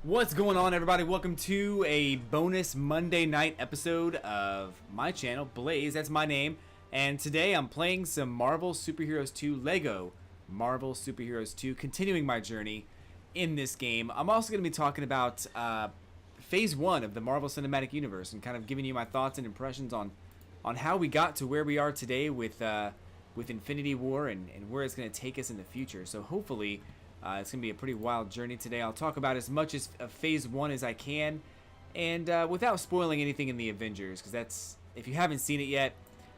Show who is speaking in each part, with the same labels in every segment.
Speaker 1: What's going on, everybody? Welcome to a bonus Monday night episode of my channel, Blaze. That's my name. And today I'm playing some Marvel Superheroes 2 Lego Marvel Superheroes 2, continuing my journey in this game. I'm also going to be talking about Phase 1 of the Marvel Cinematic Universe and kind of giving you my thoughts and impressions on how we got to where we are today with Infinity War and where it's going to take us in the future. So hopefully it's going to be a pretty wild journey today. I'll talk about as much of Phase 1 as I can, and without spoiling anything in the Avengers, because that's, if you haven't seen it yet,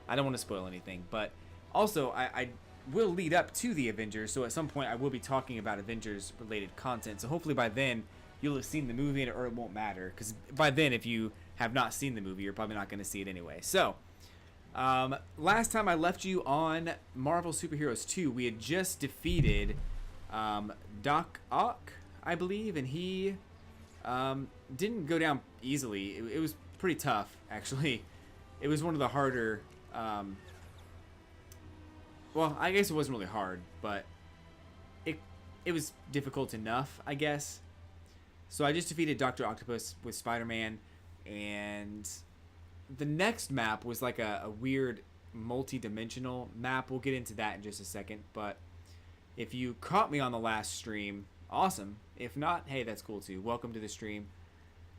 Speaker 1: I don't want to spoil anything. But also, I will lead up to the Avengers, so at some point I will be talking about Avengers-related content. So hopefully by then, you'll have seen the movie, or it won't matter, because by then, if you have not seen the movie, you're probably not going to see it anyway. So, last time I left you on Marvel Superheroes 2, we had just defeated Doc Ock, I believe, and he didn't go down easily. It was pretty tough, actually. It was one of the harder, well, I guess it wasn't really hard, but it was difficult enough, I guess. So I just defeated Dr. Octopus with Spider-Man, and the next map was like a weird multi-dimensional map. We'll get into that in just a second, but if you caught me on the last stream, awesome. If not, hey, that's cool too. Welcome to the stream.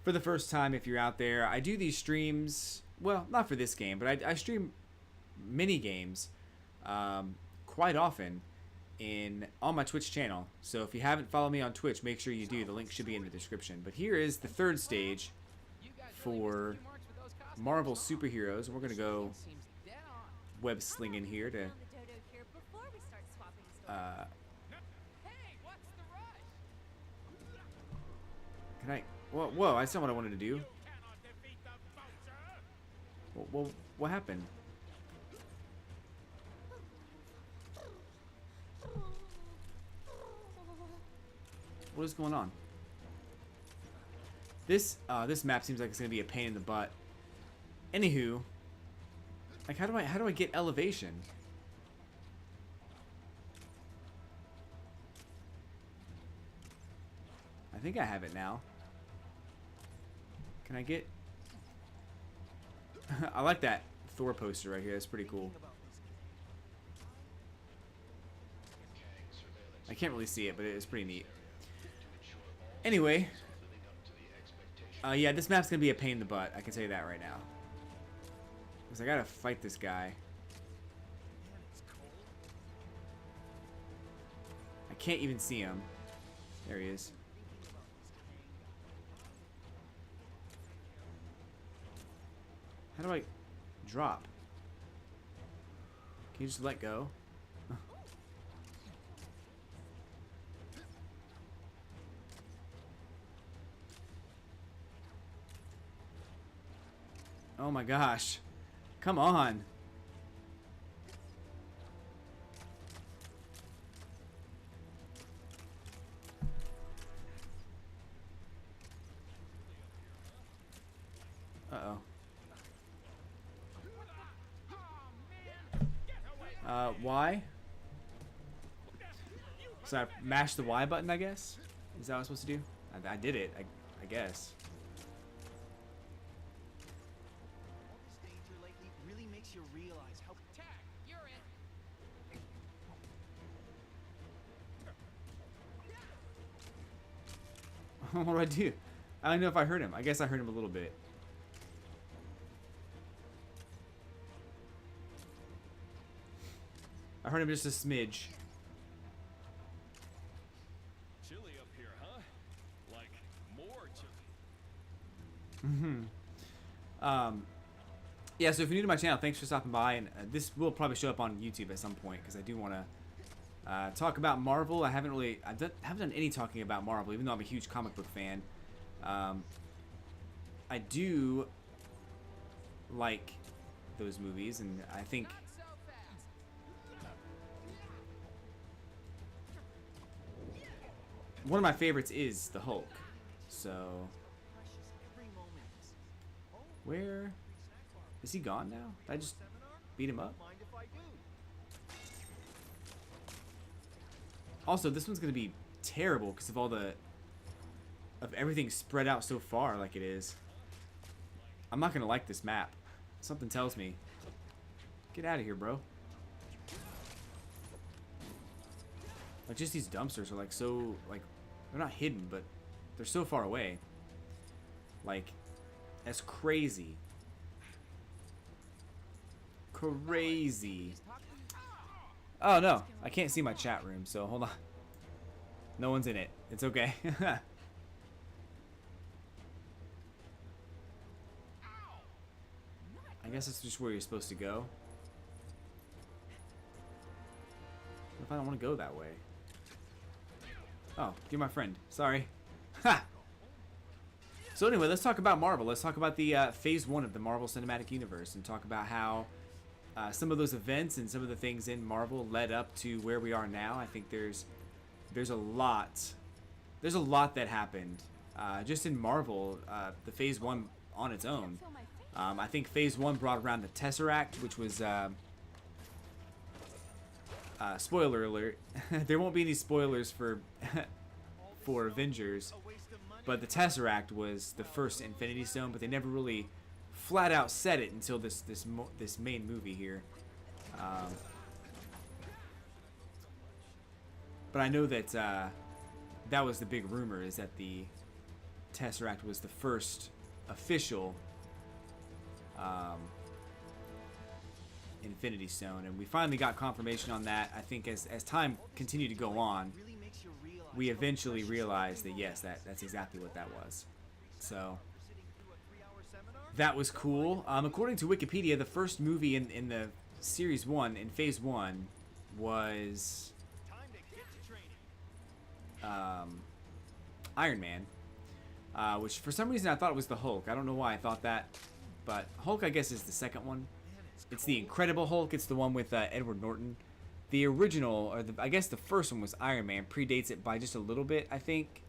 Speaker 1: For the first time, if you're out there, I do these streams, well, not for this game, but I stream mini games quite often on my Twitch channel. So if you haven't followed me on Twitch, make sure you do. The link should be in the description. But here is the third stage for Marvel Superheroes. We're going to go web slinging here to can I? Whoa, that's not what I wanted to do. Well, what happened? What is going on? This map seems like it's gonna be a pain in the butt. Anywho, like how do I get elevation? I think I have it now. Can I get... I like that Thor poster right here. That's pretty cool. I can't really see it, but it's pretty neat. Anyway. Yeah, this map's going to be a pain in the butt. I can tell you that right now. Because I got to fight this guy. I can't even see him. There he is. How do I drop? Can you just let go? Oh my gosh. Come on. Uh-oh. Y? So I mashed the Y button, I guess? Is that what I'm supposed to do? I did it, I guess.
Speaker 2: This danger lately really makes you realize how... Tag, you're in.
Speaker 1: What do I do? I don't know if I hurt him. I guess I hurt him a little bit. I heard him just a smidge.
Speaker 3: Chilly up here, huh? Like more
Speaker 1: Yeah,
Speaker 3: chilly.
Speaker 1: so if you're new to my channel, thanks for stopping by, and this will probably show up on YouTube at some point because I do want to talk about Marvel. I haven't done any talking about Marvel, even though I'm a huge comic book fan. I do like those movies, and I think one of my favorites is the Hulk. So, where is he gone now? Did I just beat him up? Also, this one's gonna be terrible because of all the of everything spread out so far like it is. I'm not gonna like this map. Something tells me. Get out of here, bro. Like, just these dumpsters are like so, like, they're not hidden, but they're so far away. Like, that's crazy. Crazy. Oh no, I can't see my chat room, so hold on. No one's in it. It's okay. I guess that's just where you're supposed to go. What if I don't want to go that way? Oh, you're my friend. Sorry. Ha! So anyway, let's talk about Marvel. Let's talk about the Phase 1 of the Marvel Cinematic Universe and talk about how some of those events and some of the things in Marvel led up to where we are now. I think there's a lot that happened just in Marvel. The Phase 1 on its own. I think Phase 1 brought around the Tesseract, which was spoiler alert. There won't be any spoilers for for Avengers, but the Tesseract was the first Infinity Stone, but they never really flat out said it until this main movie here. But I know that that was the big rumor, is that the Tesseract was the first official Infinity Stone, and we finally got confirmation on that. I think as time continued to go on, we eventually realized that yes, that's exactly what that was. So that was cool. According to Wikipedia, the first movie in the Series 1, in Phase 1, was Iron Man, which for some reason I thought it was the Hulk. I don't know why I thought that, but Hulk, I guess, is the second one. It's the Incredible Hulk. It's the one with Edward Norton. The original, or I guess the first one, was Iron Man. Predates it by just a little bit, I think.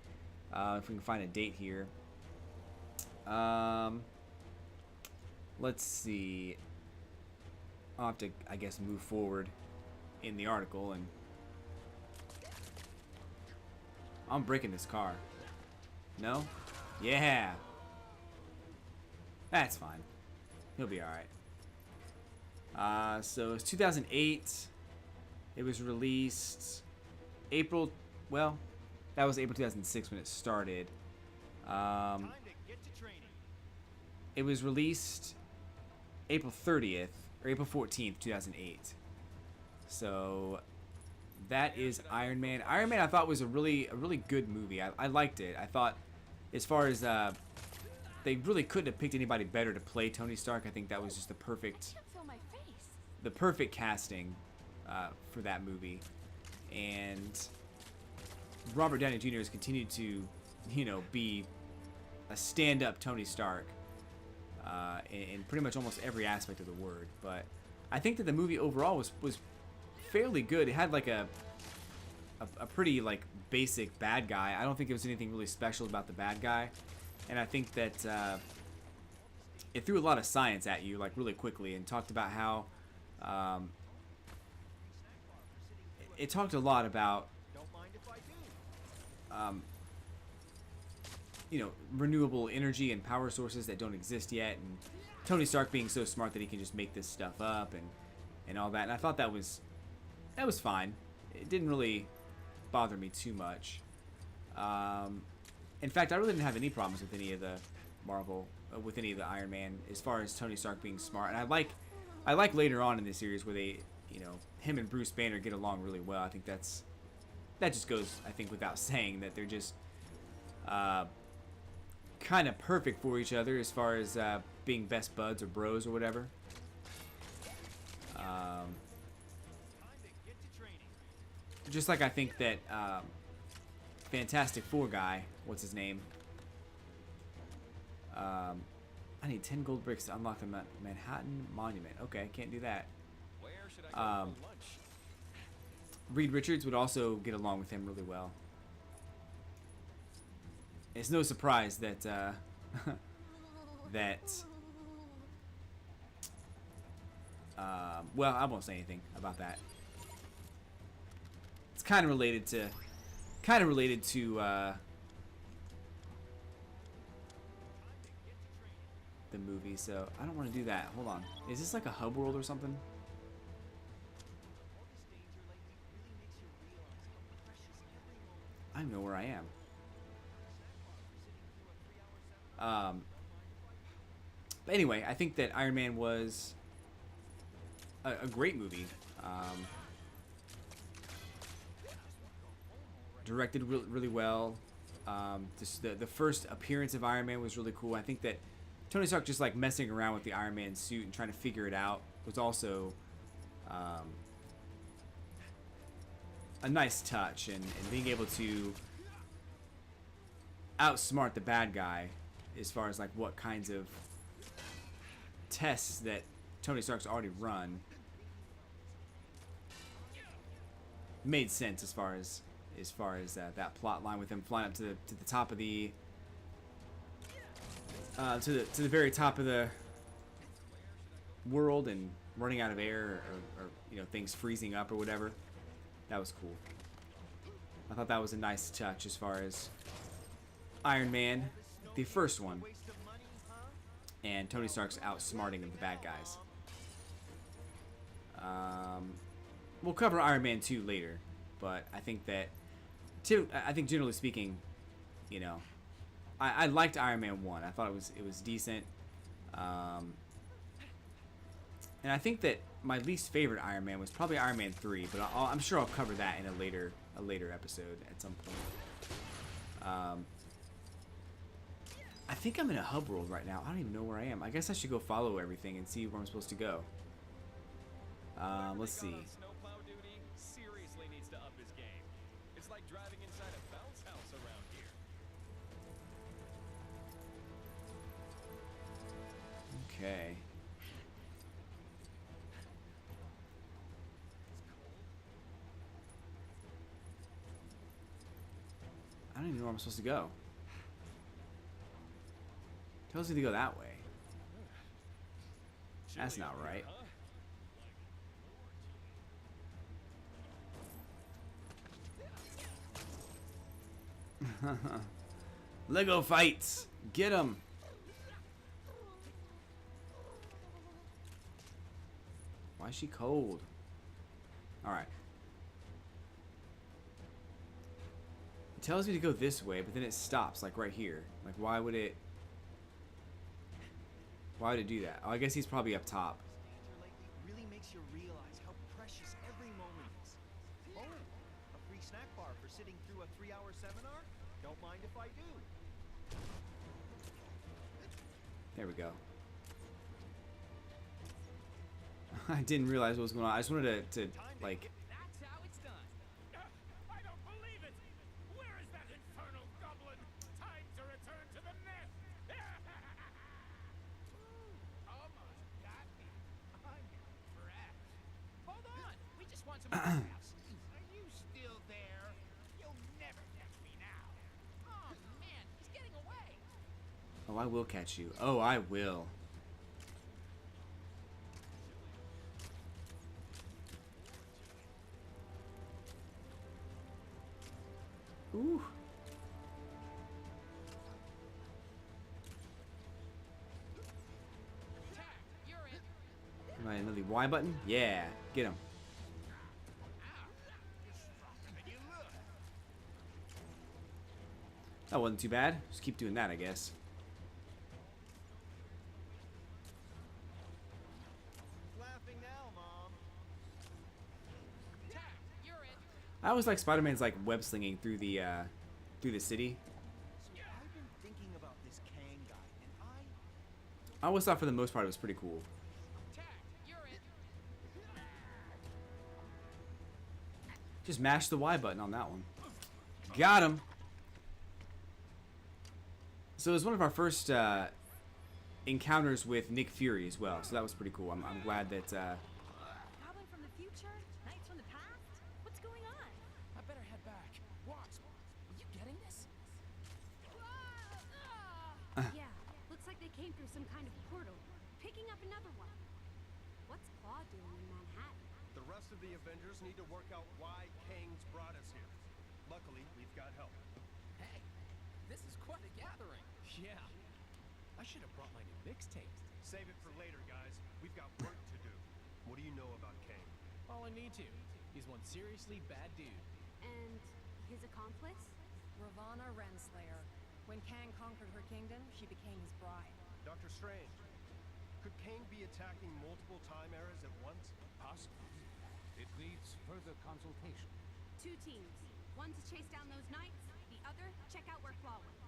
Speaker 1: If we can find a date here. Let's see. I'll have to, I guess, move forward in the article, and I'm breaking this car. No? Yeah. That's fine. He'll be alright. So it's 2008. It was released April, well, that was April 2006 when it started. It was released April 30th, or April 14th, 2008. So that is Iron Man. Iron Man, I thought, was a really good movie. I liked it. I thought, as far as they really couldn't have picked anybody better to play Tony Stark. I think that was just the perfect casting for that movie. And Robert Downey Jr. has continued to, be a stand-up Tony Stark in pretty much almost every aspect of the word. But I think that the movie overall was fairly good. It had like a pretty like basic bad guy. I don't think there was anything really special about the bad guy, and I think that it threw a lot of science at you like really quickly and talked about how it talked a lot about renewable energy and power sources that don't exist yet, and Tony Stark being so smart that he can just make this stuff up and all that. And I thought that was fine. It didn't really bother me too much. In fact, I really didn't have any problems with any of the Marvel, with any of the Iron Man, as far as Tony Stark being smart. And I like later on in the series where they, him and Bruce Banner get along really well. I think that just goes, I think, without saying, that they're just kind of perfect for each other as far as being best buds or bros or whatever. Just like I think that Fantastic Four guy, what's his name? I need 10 gold bricks to unlock the Manhattan Monument. Okay, can't do that.
Speaker 3: Where should I go for lunch?
Speaker 1: Reed Richards would also get along with him really well. It's no surprise that well, I won't say anything about that. It's kind of related to the movie, so I don't want to do that. Hold on. Is this like a hub world or something? I don't know where I am. But anyway, I think that Iron Man was a great movie. Directed really well. Just the first appearance of Iron Man was really cool. I think that Tony Stark just like messing around with the Iron Man suit and trying to figure it out was also a nice touch, and being able to outsmart the bad guy as far as like what kinds of tests that Tony Stark's already run made sense as far as that plot line with him flying up to the top of the to the very top of the world and running out of air, or you know, things freezing up or whatever. That was cool. I thought that was a nice touch as far as Iron Man, the first one, and Tony Stark's outsmarting of the bad guys. We'll cover Iron Man 2 later, but I think that generally speaking, you know, I liked Iron Man 1. I thought it was decent. And I think that my least favorite Iron Man was probably Iron Man 3, but I'm sure I'll cover that in a later episode at some point. I think I'm in a hub world right now. I don't even know where I am. I guess I should go follow everything and see where I'm supposed to go. Let's see.
Speaker 3: Snowplow duty seriously needs to up his game. It's like driving inside a bounce house around here.
Speaker 1: Okay. I don't even know where I'm supposed to go. Tells me to go that way. That's not right. Lego fights! Get 'em! Why is she cold? Alright. It tells me to go this way, but then it stops, like right here. Like, why would it do that? Oh, I guess he's probably up top.
Speaker 2: Really makes you realize how precious every moment is. Oh, a free snack bar for sitting through a 3-hour seminar? Don't mind if I do.
Speaker 1: There we go. I didn't realize what was going on. I just wanted to like...
Speaker 3: That's how it's done. I don't believe it. Where is that infernal goblin? Time to return to the nest. Almost got me. I'm fresh. Hold on. We just want some house. Are you still there? You'll never catch me now. Oh man, he's getting away.
Speaker 1: Oh, I will catch you. Oh, I will. Ooh.
Speaker 3: You're in.
Speaker 1: Right, another Y button? Yeah. Get him. That wasn't too bad. Just keep doing that, I guess.
Speaker 2: Laughing now, Mom.
Speaker 3: You're in.
Speaker 1: I always like Spider-Man's like web slinging through the city.
Speaker 2: So I've been thinking about this Kang guy, and
Speaker 1: I always thought for the most part it was pretty cool.
Speaker 3: You're in.
Speaker 1: Just mash the Y button on that one. Got him. So it was one of our first encounters with Nick Fury as well, so that was pretty cool. I'm glad that.
Speaker 4: Goblin from the future? Knights from the past? What's going on?
Speaker 3: I better head back. Watch. Are you getting this?
Speaker 4: Yeah, looks like they came through some kind of portal, picking up another one. What's Claw doing in Manhattan?
Speaker 5: The rest of the Avengers need to work out why Kang's brought us here. Luckily, we've got help.
Speaker 3: Hey, this is quite a gathering. Yeah.
Speaker 5: I should have brought my new mixtape. Save it for later, guys. We've got work to do. What do you know about Kang?
Speaker 3: All I need to. He's one seriously bad dude.
Speaker 4: And his accomplice?
Speaker 6: Ravana Renslayer. When Kang conquered her kingdom, she became his bride.
Speaker 5: Doctor Strange, could Kang be attacking multiple time eras at once?
Speaker 7: Possibly. It needs further consultation.
Speaker 4: 2 teams. One to chase down those knights, the other check out where Claw went.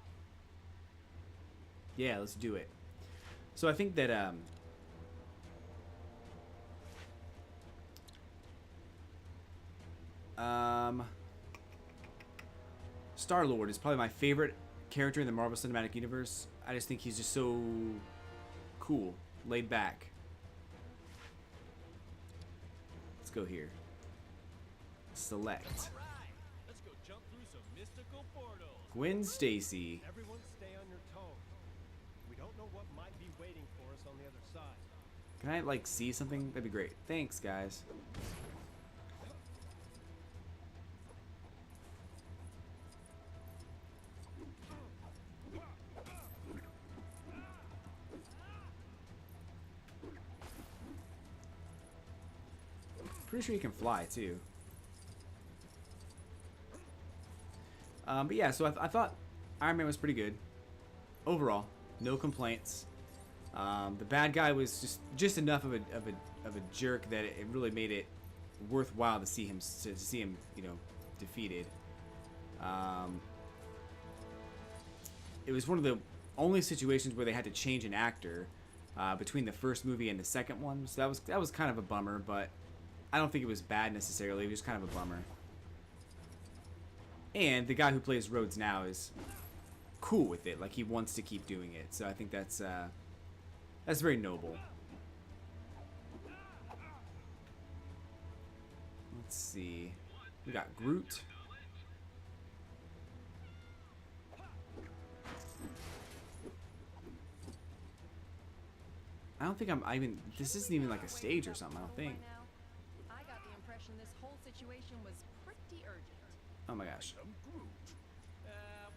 Speaker 1: Yeah, let's do it. So I think that Star-Lord is probably my favorite character in the Marvel Cinematic Universe. I just think he's just so cool, laid back. Let's go here. Select.
Speaker 5: Alright, let's go jump through some mystical portals.
Speaker 1: Gwen Stacy.
Speaker 5: Everyone stay on your toes. We don't know what might be waiting for us on the other side.
Speaker 1: Can I like see something? That'd be great. Thanks, guys. Pretty sure you can fly too. But yeah, so I thought Iron Man was pretty good overall. No complaints. The bad guy was just enough of a jerk that it really made it worthwhile to see him you know, defeated. It was one of the only situations where they had to change an actor between the first movie and the second one, so that was kind of a bummer, but I don't think it was bad necessarily. It was just kind of a bummer. And the guy who plays Rhodes now is cool with it. Like, he wants to keep doing it. So I think that's very noble. Let's see. We got Groot. I don't think this isn't even like a stage or something, I don't think.
Speaker 6: I got the impression this whole situation was pretty urgent.
Speaker 1: Oh my gosh.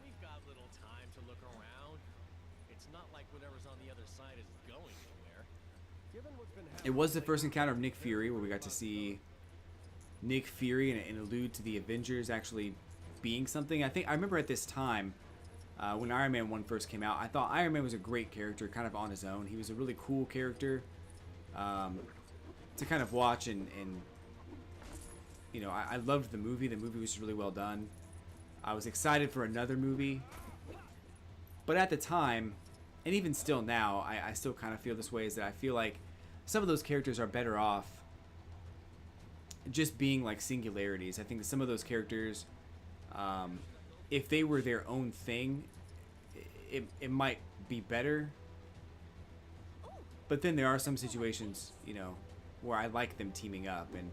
Speaker 3: We've got little time to look around. It's not like whatever's on the other side is going anywhere.
Speaker 5: Given what's been
Speaker 1: It was the first encounter of Nick Fury where we got to see Nick Fury and allude to the Avengers actually being something. I remember at this time when Iron Man 1 first came out, I thought Iron Man was a great character kind of on his own. He was a really cool character to kind of watch and you know, I loved the movie. The movie was really well done. I was excited for another movie. But at the time, and even still now, I still kind of feel this way, is that I feel like some of those characters are better off just being like singularities. I think that some of those characters, if they were their own thing, it might be better. But then there are some situations, you know, where I like them teaming up, and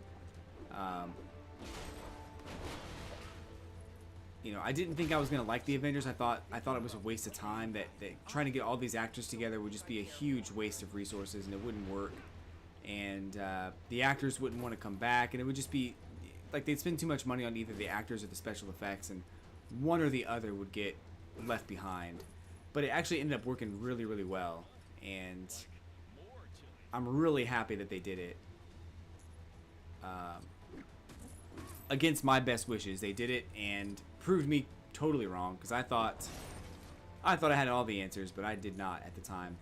Speaker 1: you know, I didn't think I was gonna like the Avengers. I thought it was a waste of time. That trying to get all these actors together would just be a huge waste of resources, and it wouldn't work. And the actors wouldn't want to come back, and it would just be like they'd spend too much money on either the actors or the special effects, and one or the other would get left behind. But it actually ended up working really, really well, and I'm really happy that they did it. Against my best wishes, they did it and proved me totally wrong, because I thought I had all the answers, but I did not at the time.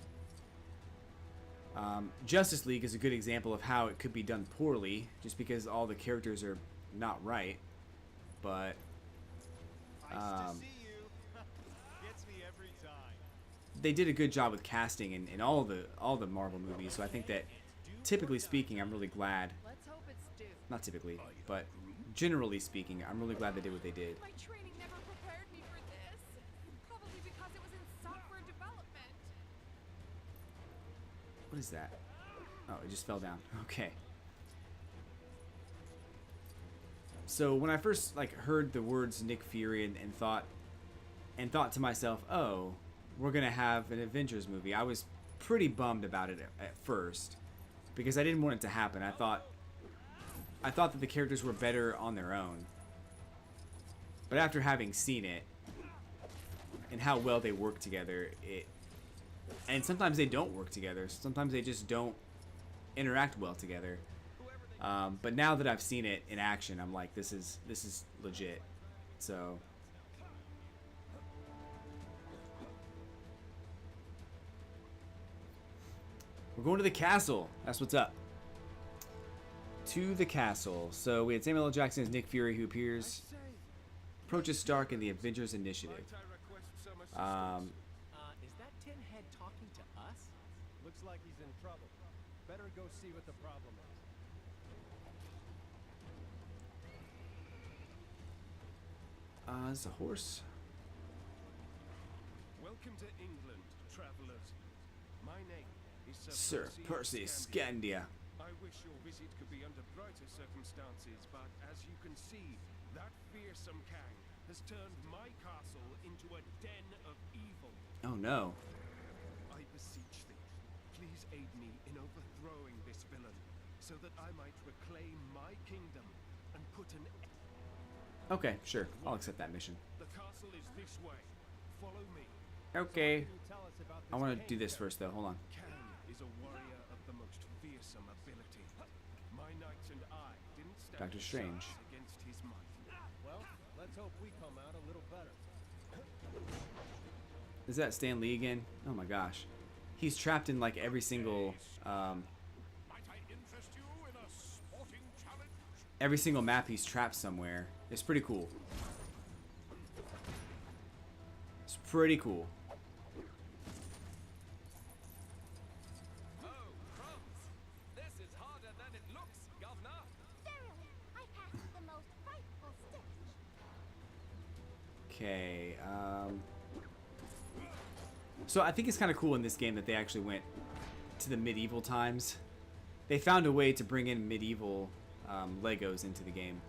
Speaker 1: Justice League is a good example of how it could be done poorly, just because all the characters are not right. But
Speaker 2: Nice to see you. Gets me every time.
Speaker 1: they did a good job with casting in all the Marvel movies. So I think that, typically speaking, I'm really glad.
Speaker 6: Let's hope it's due.
Speaker 1: Not typically, but generally speaking, I'm really glad they did what they did.
Speaker 6: My training never prepared me for this. Probably because it was in software development.
Speaker 1: What is that? Oh, it just fell down. Okay. So when I first heard the words Nick Fury and thought to myself, oh, we're gonna have an Avengers movie, I was pretty bummed about it at first, because I didn't want it to happen. I thought that the characters were better on their own. But after having seen it and how well they work together, and sometimes they don't work together. Sometimes they just don't interact well together. But now that I've seen it in action, I'm like, this is legit. So we're going to the castle. That's what's up. To the castle. So we had Samuel L. Jackson as Nick Fury, who approaches Stark in the Avengers Initiative.
Speaker 2: Is that tin head talking to us? Looks like he's in trouble. Better go see what the problem is.
Speaker 1: It's a horse.
Speaker 5: Welcome to England, travelers. My name is
Speaker 1: Sir Percy Scandia.
Speaker 5: I wish your visit could be under brighter circumstances, but as you can see, that fearsome Kang has turned my castle into a den of evil.
Speaker 1: Oh no.
Speaker 5: I beseech thee, please aid me in overthrowing this villain, so that I might reclaim my kingdom and put an end.
Speaker 1: Okay, sure. I'll accept that mission.
Speaker 5: The castle is this way. Follow me.
Speaker 1: Okay.
Speaker 2: Can you tell us about
Speaker 1: I
Speaker 2: this
Speaker 1: want to
Speaker 2: Kang
Speaker 1: do this
Speaker 2: character?
Speaker 1: first, though. Hold on.
Speaker 5: Kang is a warrior of the most fearsome ability. My knights and I didn't stand
Speaker 1: Doctor
Speaker 5: a
Speaker 1: Strange.
Speaker 5: chance against his might.
Speaker 2: Well, let's hope we come out a little better.
Speaker 1: Is that Stan Lee again? Oh my gosh. He's trapped in like every single
Speaker 7: Might I interest you in a sporting challenge?
Speaker 1: every single map he's trapped somewhere. It's pretty cool. It's pretty cool.
Speaker 3: Oh, crumbs! This is harder than it looks, Governor.
Speaker 8: Thoroughly, I passed the most frightful stage.
Speaker 1: Okay, so I think it's kind of cool in this game that they actually went to the medieval times. They found a way to bring in medieval Legos into the game.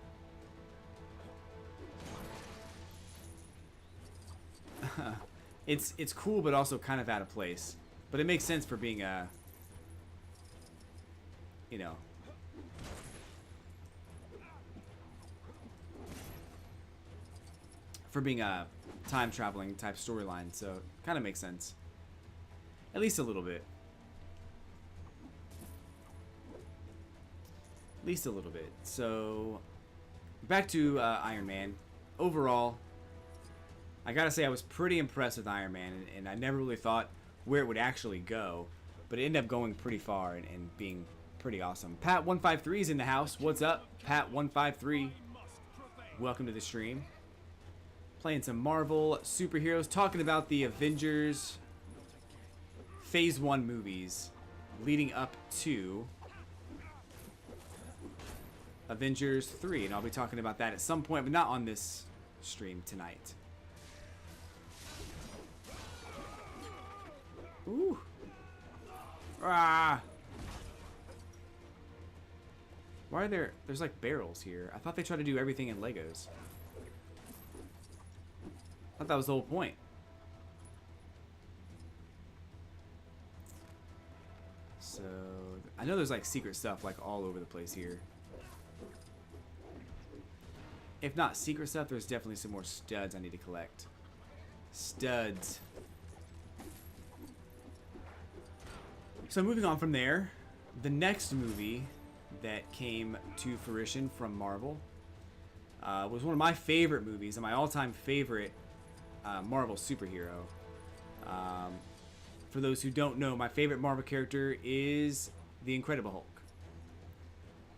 Speaker 1: It's cool, but also kind of out of place. But it makes sense for being a, you know, for being a time traveling type storyline. So it kind of makes sense, at least a little bit. At least a little bit. So back to Iron Man. Overall, I gotta say I was pretty impressed with Iron Man, and I never really thought where it would actually go, but it ended up going pretty far and being pretty awesome. Pat153 is in the house. What's up, Pat153? Welcome to the stream. Playing some Marvel superheroes, talking about the Avengers Phase 1 movies leading up to Avengers 3, and I'll be talking about that at some point, but not on this stream tonight. Ooh. Ah. Why are there's like barrels here? I thought they tried to do everything in Legos. I thought that was the whole point. So, I know there's like secret stuff like all over the place here. If not secret stuff, there's definitely some more studs I need to collect. Studs. So moving on from there, the next movie that came to fruition from Marvel was one of my favorite movies and my all-time favorite Marvel superhero. For those who don't know, my favorite Marvel character is the Incredible Hulk.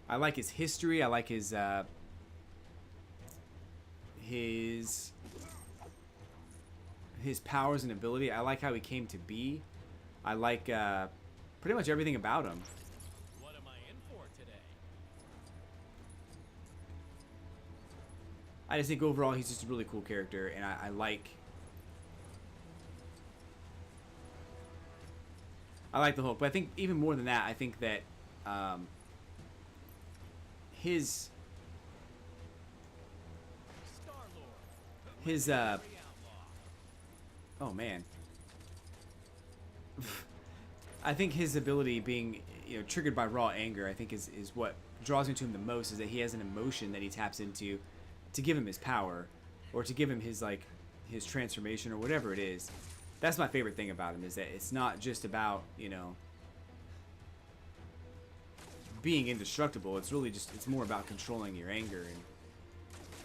Speaker 1: I like his history. I like his powers and ability. I like how he came to be. I like pretty much everything about him.
Speaker 3: What am I in for today?
Speaker 1: I just think overall he's just a really cool character, and I like the Hulk. But I think even more than that, I think that his oh man. I think his ability being, you know, triggered by raw anger, I think is what draws me to him the most, is that he has an emotion that he taps into to give him his power, or to give him his transformation, or whatever it is. That's my favorite thing about him, is that it's not just about, you know, being indestructible. It's really just, it's more about controlling your anger. And,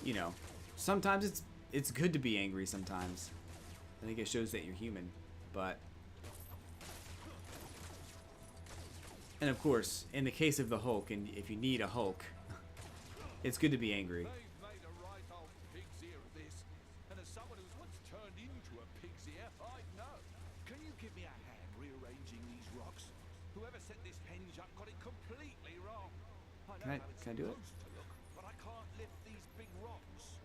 Speaker 1: you know, sometimes it's good to be angry sometimes. I think it shows that you're human. But, and of course, in the case of the Hulk, and if you need a Hulk, it's good to be angry.
Speaker 7: They've made a right old pig's ear of this, and as someone who's once turned into a pig's ear, I know. Can you give me a hand rearranging these rocks? Whoever set this henge up got it completely wrong. I know how it's
Speaker 1: Can I do it?
Speaker 7: supposed to look, but I can't lift these big rocks.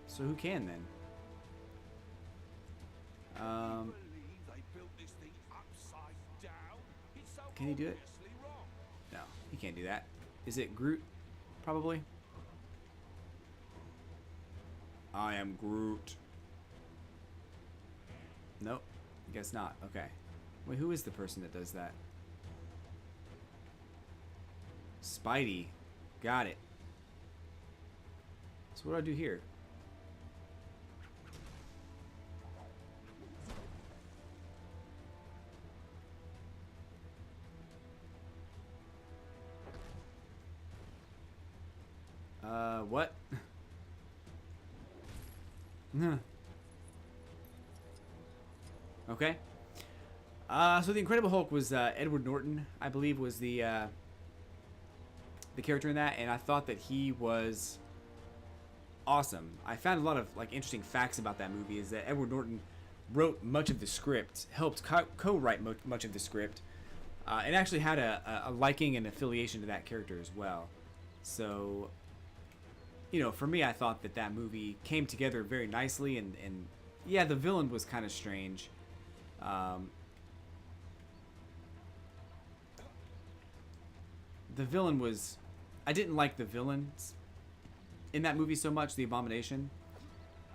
Speaker 1: So who can then?
Speaker 7: I believe they built this thing upside down. It's so
Speaker 1: Can he do it?
Speaker 7: obviously wrong.
Speaker 1: No, he can't do that. Is it Groot? Probably. I am Groot. Nope. I guess not. Okay. Wait, who is the person that does that? Spidey. Got it. So what do I do here? What? Okay. So the Incredible Hulk was Edward Norton, I believe, was the character in that, and I thought that he was awesome. I found a lot of like interesting facts about that movie. Is that Edward Norton wrote much of the script, helped co-write much of the script, and actually had a liking and affiliation to that character as well. So, you know, for me, I thought that that movie came together very nicely, and yeah, the villain was kind of strange. The villain was... I didn't like the villains in that movie so much, the Abomination.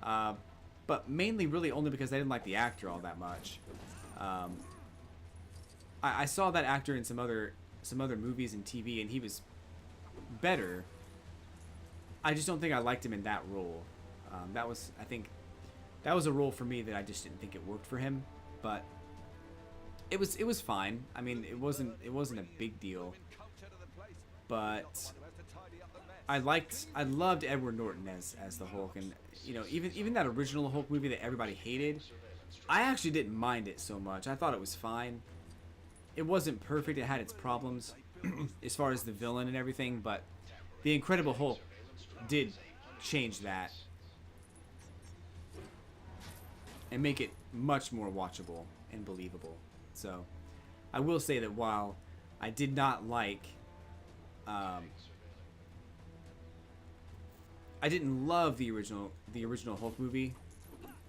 Speaker 1: But mainly really only because I didn't like the actor all that much. I saw that actor in some other movies and TV, and he was better. I just don't think I liked him in that role. I think that was a role for me that I just didn't think it worked for him. But it was fine. I mean, it wasn't a big deal. But I loved Edward Norton as the Hulk, and you know, even that original Hulk movie that everybody hated, I actually didn't mind it so much. I thought it was fine. It wasn't perfect. It had its problems as far as the villain and everything, but the Incredible Hulk did change that and make it much more watchable and believable. So I will say that while I did not like I didn't love the original Hulk movie.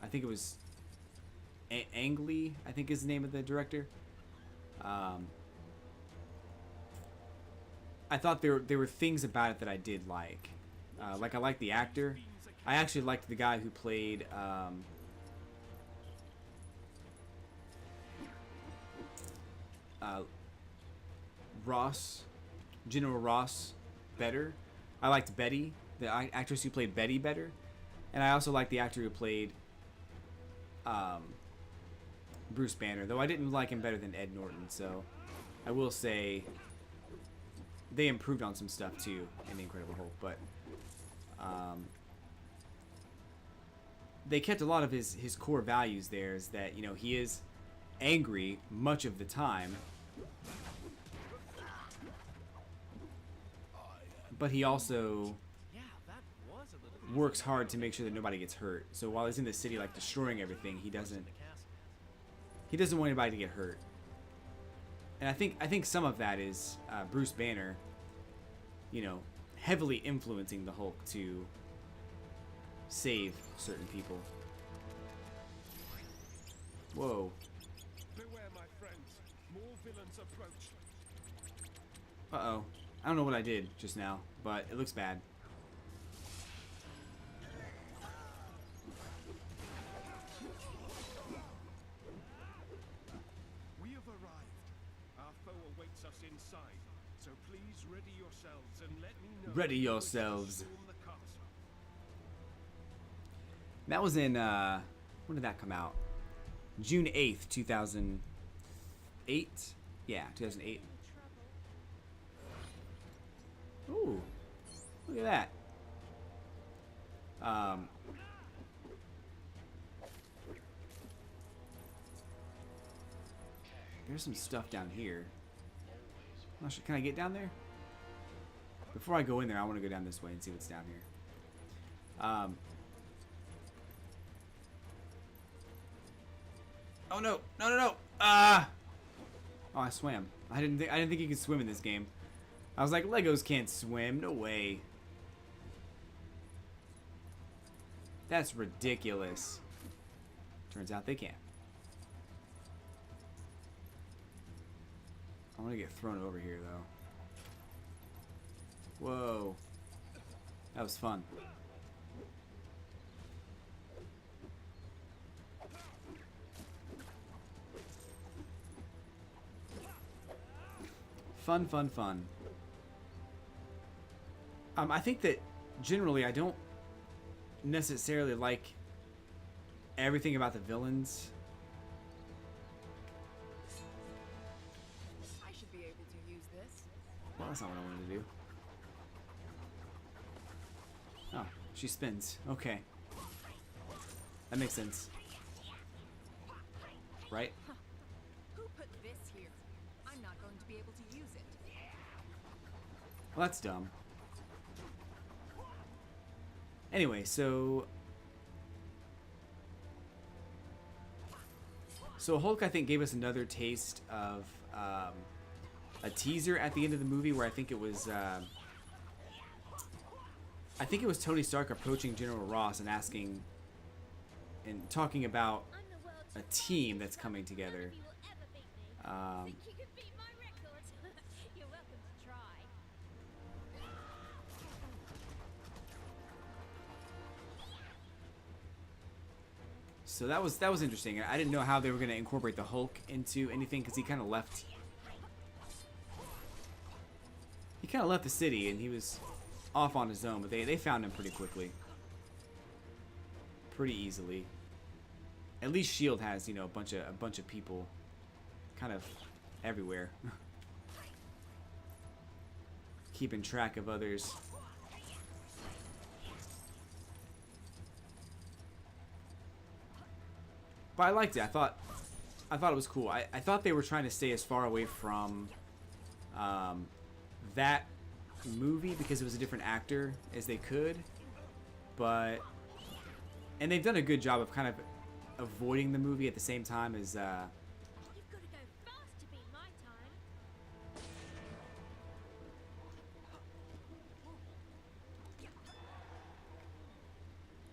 Speaker 1: I think it was Ang Lee, I think is the name of the director. I thought there were things about it that I did like. Like I liked the actor. I actually liked the guy who played General Ross better. I liked Betty, the actress who played Betty, better. And I also liked the actor who played Bruce Banner, though I didn't like him better than Ed Norton. So I will say they improved on some stuff too in The Incredible Hulk, but they kept a lot of his core values there. Is that, you know, he is angry much of the time, but he also works hard to make sure that nobody gets hurt. So while he's in the city, like, destroying everything, he doesn't want anybody to get hurt. And I think some of that is Bruce Banner, you know, heavily influencing the Hulk to save certain people. Whoa.
Speaker 5: Beware, my friends. More villains approach.
Speaker 1: Uh-oh. I don't know what I did just now, but it looks bad.
Speaker 5: We have arrived. Our foe awaits us inside. So please ready yourselves and let me know.
Speaker 1: Ready
Speaker 5: when you
Speaker 1: yourselves.
Speaker 5: storm the castle.
Speaker 1: That was in, when did that come out? June 8th, 2008. Yeah, 2008. Ooh, look at that. There's some stuff down here. I'm not sure. Can I get down there? Before I go in there, I want to go down this way and see what's down here. Oh no! No! No! No! Ah! Oh, I swam. I didn't think you could swim in this game. I was like, Legos can't swim. No way. That's ridiculous. Turns out they can. I'm gonna get thrown over here though. Whoa. That was fun. Fun, fun, fun. I think that generally I don't necessarily like everything about the villains.
Speaker 6: I should be able to use this.
Speaker 1: Well, that's not what I wanted to do. Oh, she spins. Okay. That makes sense. Right?
Speaker 6: Who put this here? I'm not going to be able to use it.
Speaker 1: Well, that's dumb. Anyway, so Hulk, I think, gave us another taste of a teaser at the end of the movie where I think it was Tony Stark approaching General Ross and asking and talking about
Speaker 8: I'm the world's
Speaker 1: a team that's coming together.
Speaker 8: you will ever beat me.
Speaker 1: Um,
Speaker 8: Think you could beat my record? You're welcome to try.
Speaker 1: So that was interesting. I didn't know how they were going to incorporate the Hulk into anything because he kind of left. He kind of left the city and he was off on his own, but they found him pretty quickly, pretty easily. At least Shield has, you know, a bunch of people, kind of everywhere, keeping track of others. But I liked it. I thought it was cool. I thought they were trying to stay as far away from that movie because it was a different actor as they could. And they've done a good job of kind of avoiding the movie at the same time as
Speaker 8: You've got to go fast to beat my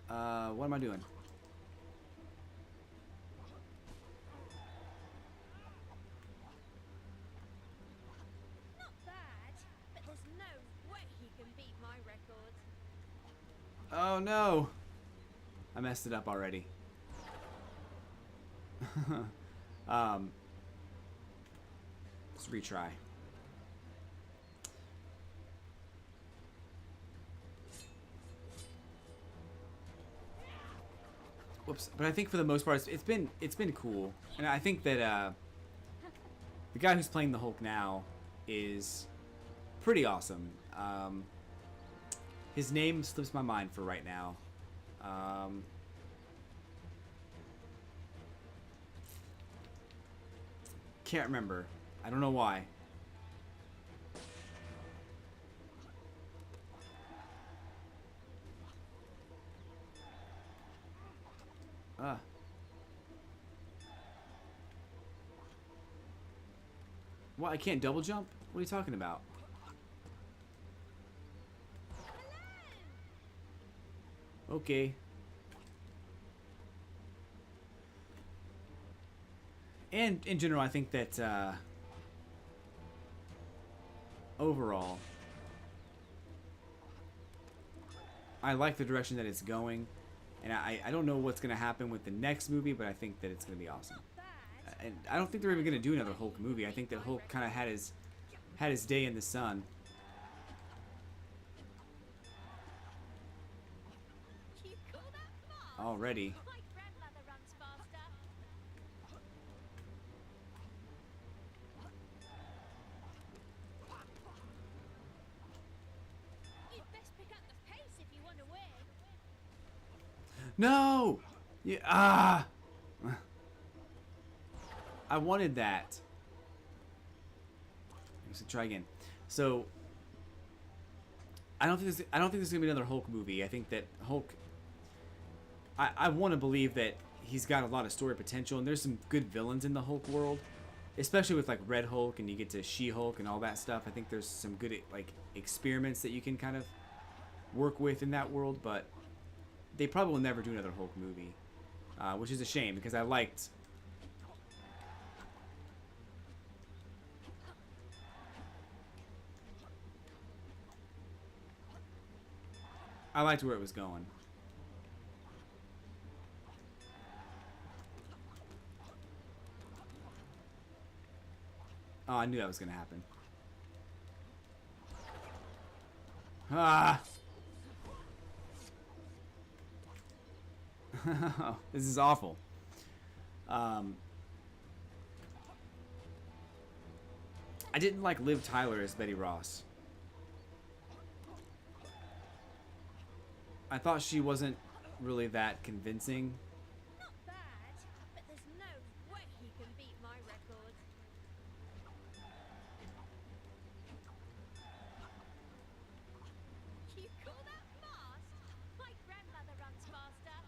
Speaker 8: time.
Speaker 1: what am I doing?
Speaker 8: Not bad, but there's no way he can beat my record.
Speaker 1: Oh no! I messed it up already. Let's retry. Whoops. But I think for the most part, it's been cool, and I think that the guy who's playing the Hulk now is pretty awesome. His name slips my mind for right now. Can't remember. I don't know why. What? I can't double jump? What are you talking about? Okay. And in general, I think that overall, I like the direction that it's going, and I don't know what's going to happen with the next movie, but I think that it's going to be awesome. And I don't think they're even going to do another Hulk movie. I think that Hulk kind of had his day in the sun.
Speaker 8: You call that fast?
Speaker 1: Already.
Speaker 8: My grandmother runs faster.
Speaker 1: No! Yeah, ah! I wanted that. Let's try again. So I don't think there's gonna be another Hulk movie. I think that Hulk. I want to believe that he's got a lot of story potential, and there's some good villains in the Hulk world, especially with like Red Hulk, and you get to She-Hulk and all that stuff. I think there's some good like experiments that you can kind of work with in that world, but they probably will never do another Hulk movie, which is a shame because I liked. I liked where it was going. Oh, I knew that was gonna happen. Ah! This is awful. I didn't like Liv Tyler as Betty Ross. I thought she wasn't really that convincing.
Speaker 8: Not bad, but there's no way he can beat my record. You call that fast? My grandmother runs faster.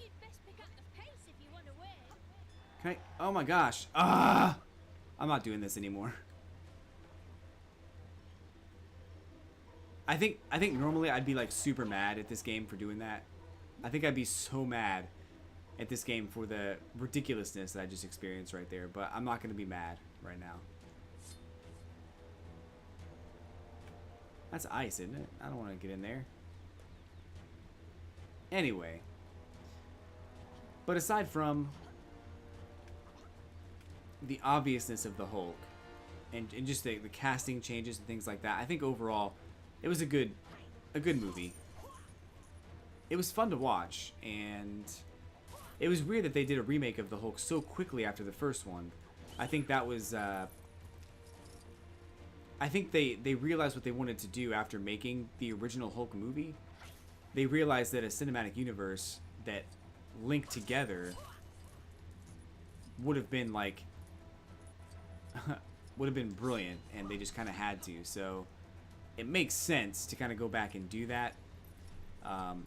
Speaker 8: You'd best pick up the pace if you want to win.
Speaker 1: Okay. Oh my gosh. Ah! I'm not doing this anymore. I think normally I'd be like super mad at this game for doing that. I think I'd be so mad at this game for the ridiculousness that I just experienced right there, but I'm not going to be mad right now. That's ice, isn't it? I don't want to get in there. Anyway. But aside from the obviousness of the Hulk and just the casting changes and things like that, I think overall it was a good movie. It was fun to watch, and it was weird that they did a remake of the Hulk so quickly after the first one. I think that was I think they realized what they wanted to do after making the original Hulk movie. They realized that a cinematic universe that linked together would have been like would have been brilliant, and they just kind of had to. So it makes sense to kind of go back and do that. And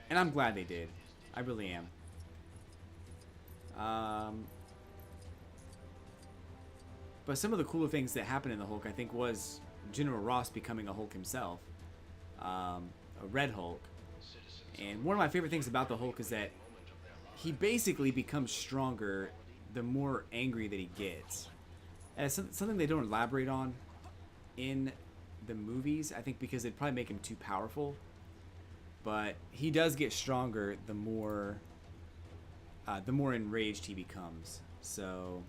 Speaker 1: I'm glad they did. I really am. But some of the cooler things that happened in the Hulk, I think, was General Ross becoming a Hulk himself. A Red Hulk. And one of my favorite things about the Hulk is that he basically becomes stronger the more angry that he gets. And it's something they don't elaborate on in the movies, I think, because it'd probably make him too powerful. But he does get stronger the more enraged he becomes. So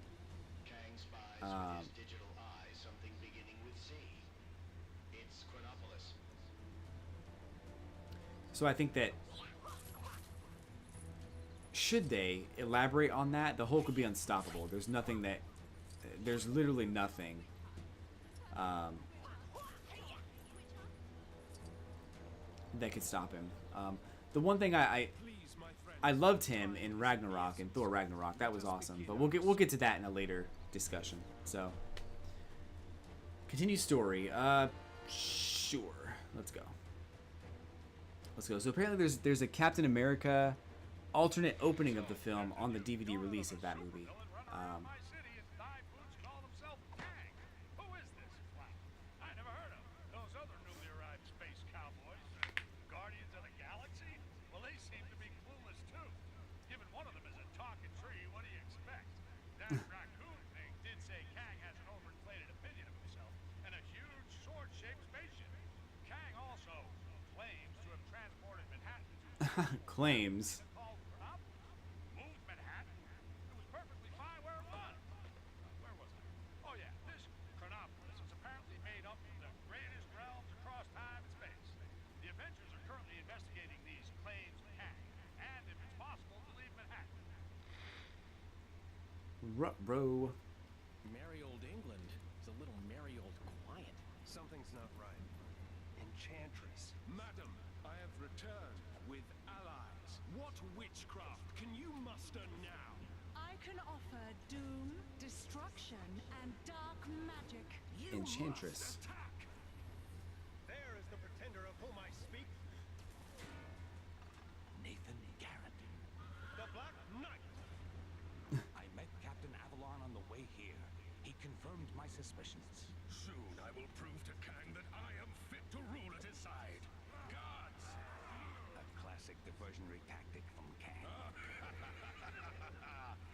Speaker 1: so I think that should they elaborate on that, the Hulk would be unstoppable. There's literally nothing that could stop him. The one thing I loved him in Ragnarok, in Thor Ragnarok. That was awesome. But we'll get to that in a later discussion. So continue story. Sure. Let's go. So apparently there's a Captain America alternate opening of the film on the DVD release of that movie. Claims. Bro.
Speaker 9: Merry old England is a little merry old quiet.
Speaker 5: Enchantress. Madam, I have returned with allies. What witchcraft can you muster now?
Speaker 9: I can offer doom, destruction, and dark magic.
Speaker 5: You
Speaker 1: Enchantress.
Speaker 5: must attack!
Speaker 2: There is the pretender of whom I speak,
Speaker 7: Nathan Garrett.
Speaker 2: the Black Knight.
Speaker 7: I met Captain Avalon on the way here. He confirmed my suspicions.
Speaker 5: Soon I will prove to Kang that I am fit to rule at his side. Guards!
Speaker 7: A classic diversionary tactic from Kang.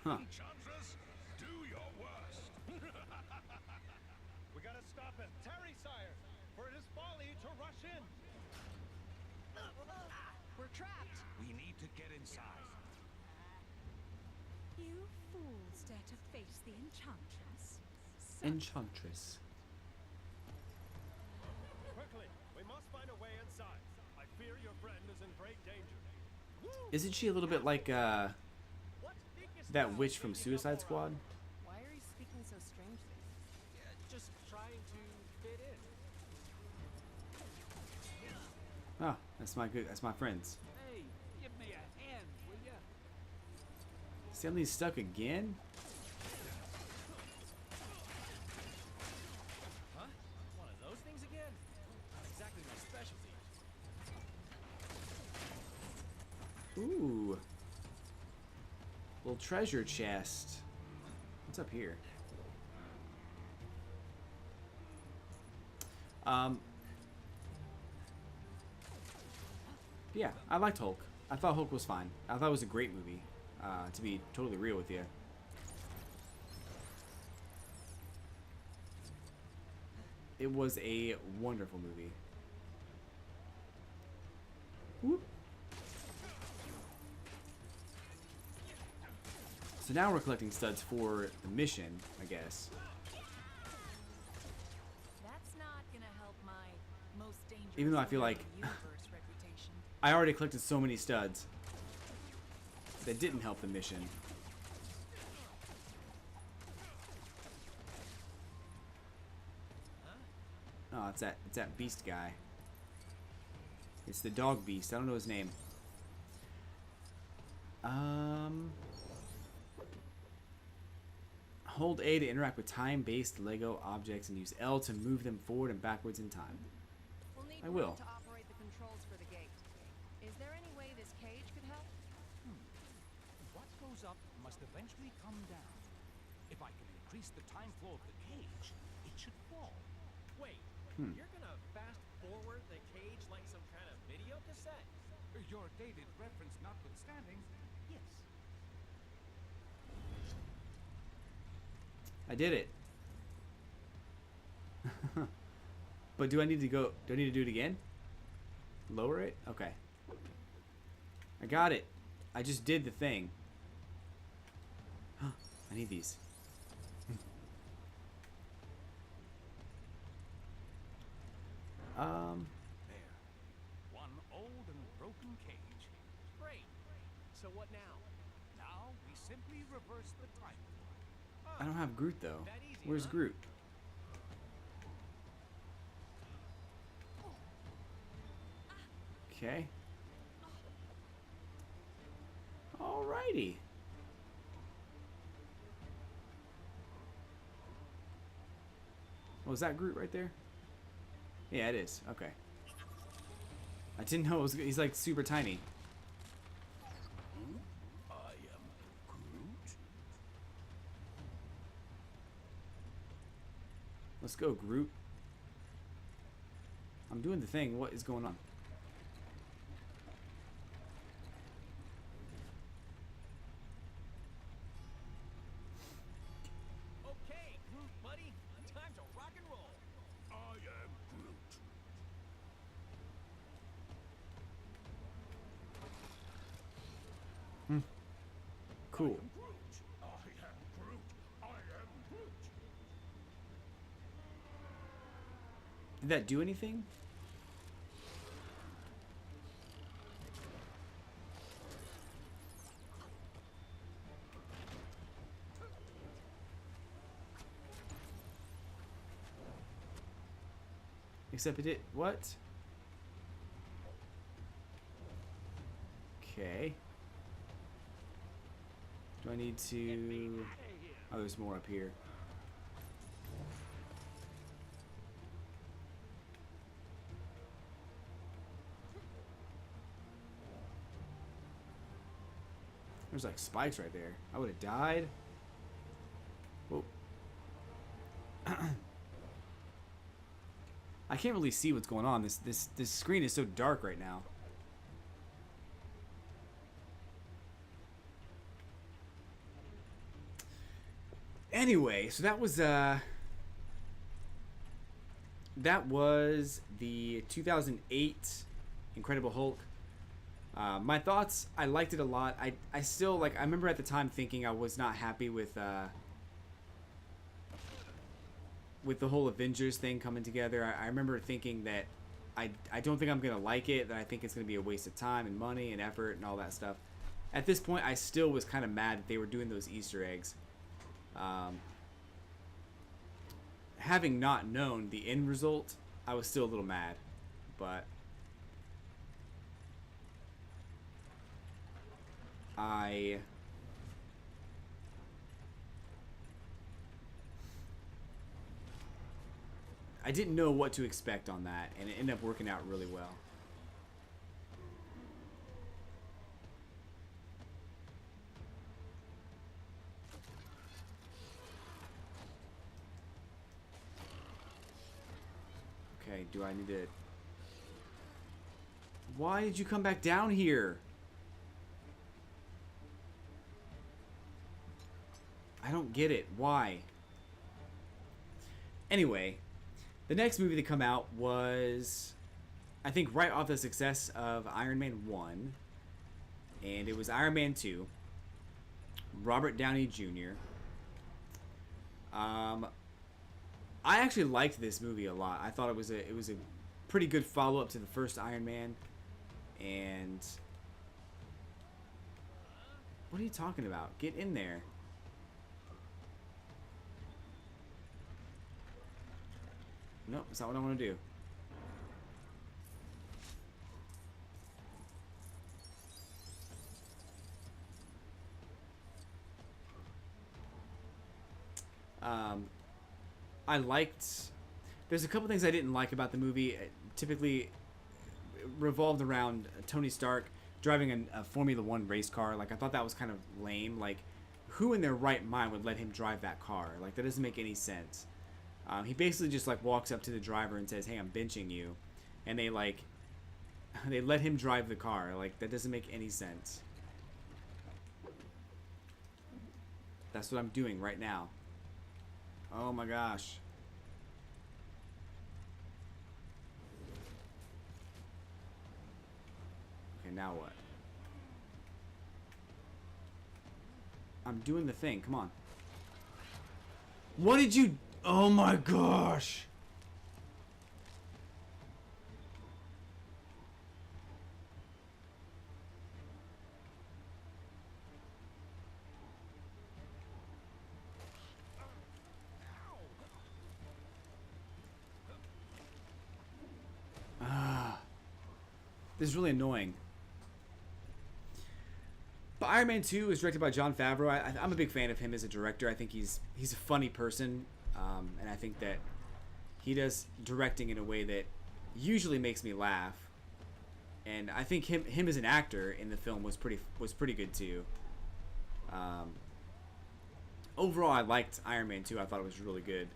Speaker 1: Huh.
Speaker 5: Enchantress, do your worst.
Speaker 2: We gotta stop him. Tarry, sire, for it is folly to rush in.
Speaker 9: We're trapped.
Speaker 7: We need to get inside.
Speaker 9: You fools dare to face the Enchantress?
Speaker 1: Enchantress.
Speaker 2: Quickly, we must find a way inside. I fear your friend is in great danger.
Speaker 1: Isn't she a little bit like
Speaker 2: What thinkest
Speaker 1: that
Speaker 2: thou
Speaker 1: witch from
Speaker 2: taking up
Speaker 1: Suicide
Speaker 2: our
Speaker 1: Squad?
Speaker 6: Why are you speaking so strangely?
Speaker 2: Just trying to fit in.
Speaker 1: Oh, that's my friends.
Speaker 3: Hey, give me a hand, will ya?
Speaker 1: Stanley's stuck again?
Speaker 2: Huh? One of those things again? Not exactly my specialty.
Speaker 1: Ooh. Little treasure chest. What's up here? Yeah, I liked Hulk. I thought Hulk was fine. I thought it was a great movie, to be totally real with you. It was a wonderful movie. Whoop. So now we're collecting studs for the mission, I guess.
Speaker 6: That's not gonna help my most dangerous
Speaker 1: Even though I feel like
Speaker 6: universe reputation.
Speaker 1: I already collected so many studs that didn't help the mission. Oh, it's that beast guy. It's the dog beast. I don't know his name. Hold A to interact with time-based Lego objects and use L to move them forward and backwards in time.
Speaker 6: We'll need
Speaker 1: I will.
Speaker 6: one to operate the controls for the gate. Is there any way this cage could help?
Speaker 7: What goes up must eventually come down. If I can increase the time flow of the cage, it should fall.
Speaker 2: Wait, you're gonna fast forward the cage like some kind of video cassette?
Speaker 7: Your dated reference notwithstanding, yes.
Speaker 1: I did it. But do I need to go? Do I need to do it again? Lower it? Okay. I got it. I just did the thing. I need these.
Speaker 7: There. One old and broken cage.
Speaker 2: Great. So what now?
Speaker 7: Now we simply reverse the time flow.
Speaker 1: I don't have Groot though.
Speaker 2: That easy,
Speaker 1: Where's
Speaker 2: huh?
Speaker 1: Groot? Okay. Alrighty. Oh, is that Groot right there? Yeah, it is. Okay. I didn't know it was. He's like super tiny.
Speaker 7: I am Groot.
Speaker 1: Let's go, Groot. I'm doing the thing. What is going on?
Speaker 2: Okay, Groot, buddy. Time to rock and roll.
Speaker 5: I am Groot.
Speaker 1: Cool.
Speaker 5: Groot. I am Groot. I am Groot.
Speaker 1: Did that do anything? Except it did what? Okay. Do I need to... Oh, there's more up here. There's like spikes right there. I would have died. Whoa. I can't really see what's going on. This screen is so dark right now. Anyway, so that was the 2008 Incredible Hulk. My thoughts, I liked it a lot. I still, like, I remember at the time thinking I was not happy with the whole Avengers thing coming together. I remember thinking that I don't think I'm going to like it, that I think it's going to be a waste of time and money and effort and all that stuff. At this point, I still was kind of mad that they were doing those Easter eggs. Having not known the end result, I was still a little mad, but I didn't know what to expect on that, and it ended up working out really well. Okay, do I need to... Why did you come back down here? I don't get it. Why? Anyway, the next movie to come out was, I think, right off the success of Iron Man 1. And it was Iron Man 2. Robert Downey Jr. I actually liked this movie a lot. I thought it was a pretty good follow-up to the first Iron Man. And what are you talking about? Get in there. Nope, that's not what I want to do. I liked... There's a couple things I didn't like about the movie. It typically revolved around Tony Stark driving a Formula 1 race car. Like, I thought that was kind of lame. Like, who in their right mind would let him drive that car? Like, that doesn't make any sense. He basically just, like, walks up to the driver and says, "Hey, I'm benching you." And they, like, they let him drive the car. Like, that doesn't make any sense. That's what I'm doing right now. Oh my gosh. Okay, now what? I'm doing the thing. Come on. What did you... Oh my gosh. This is really annoying. But Iron Man 2 is directed by Jon Favreau. I'm a big fan of him as a director. I think he's a funny person, and I think that he does directing in a way that usually makes me laugh. And I think him as an actor in the film was pretty good too. Overall, I liked Iron Man 2. I thought it was really good.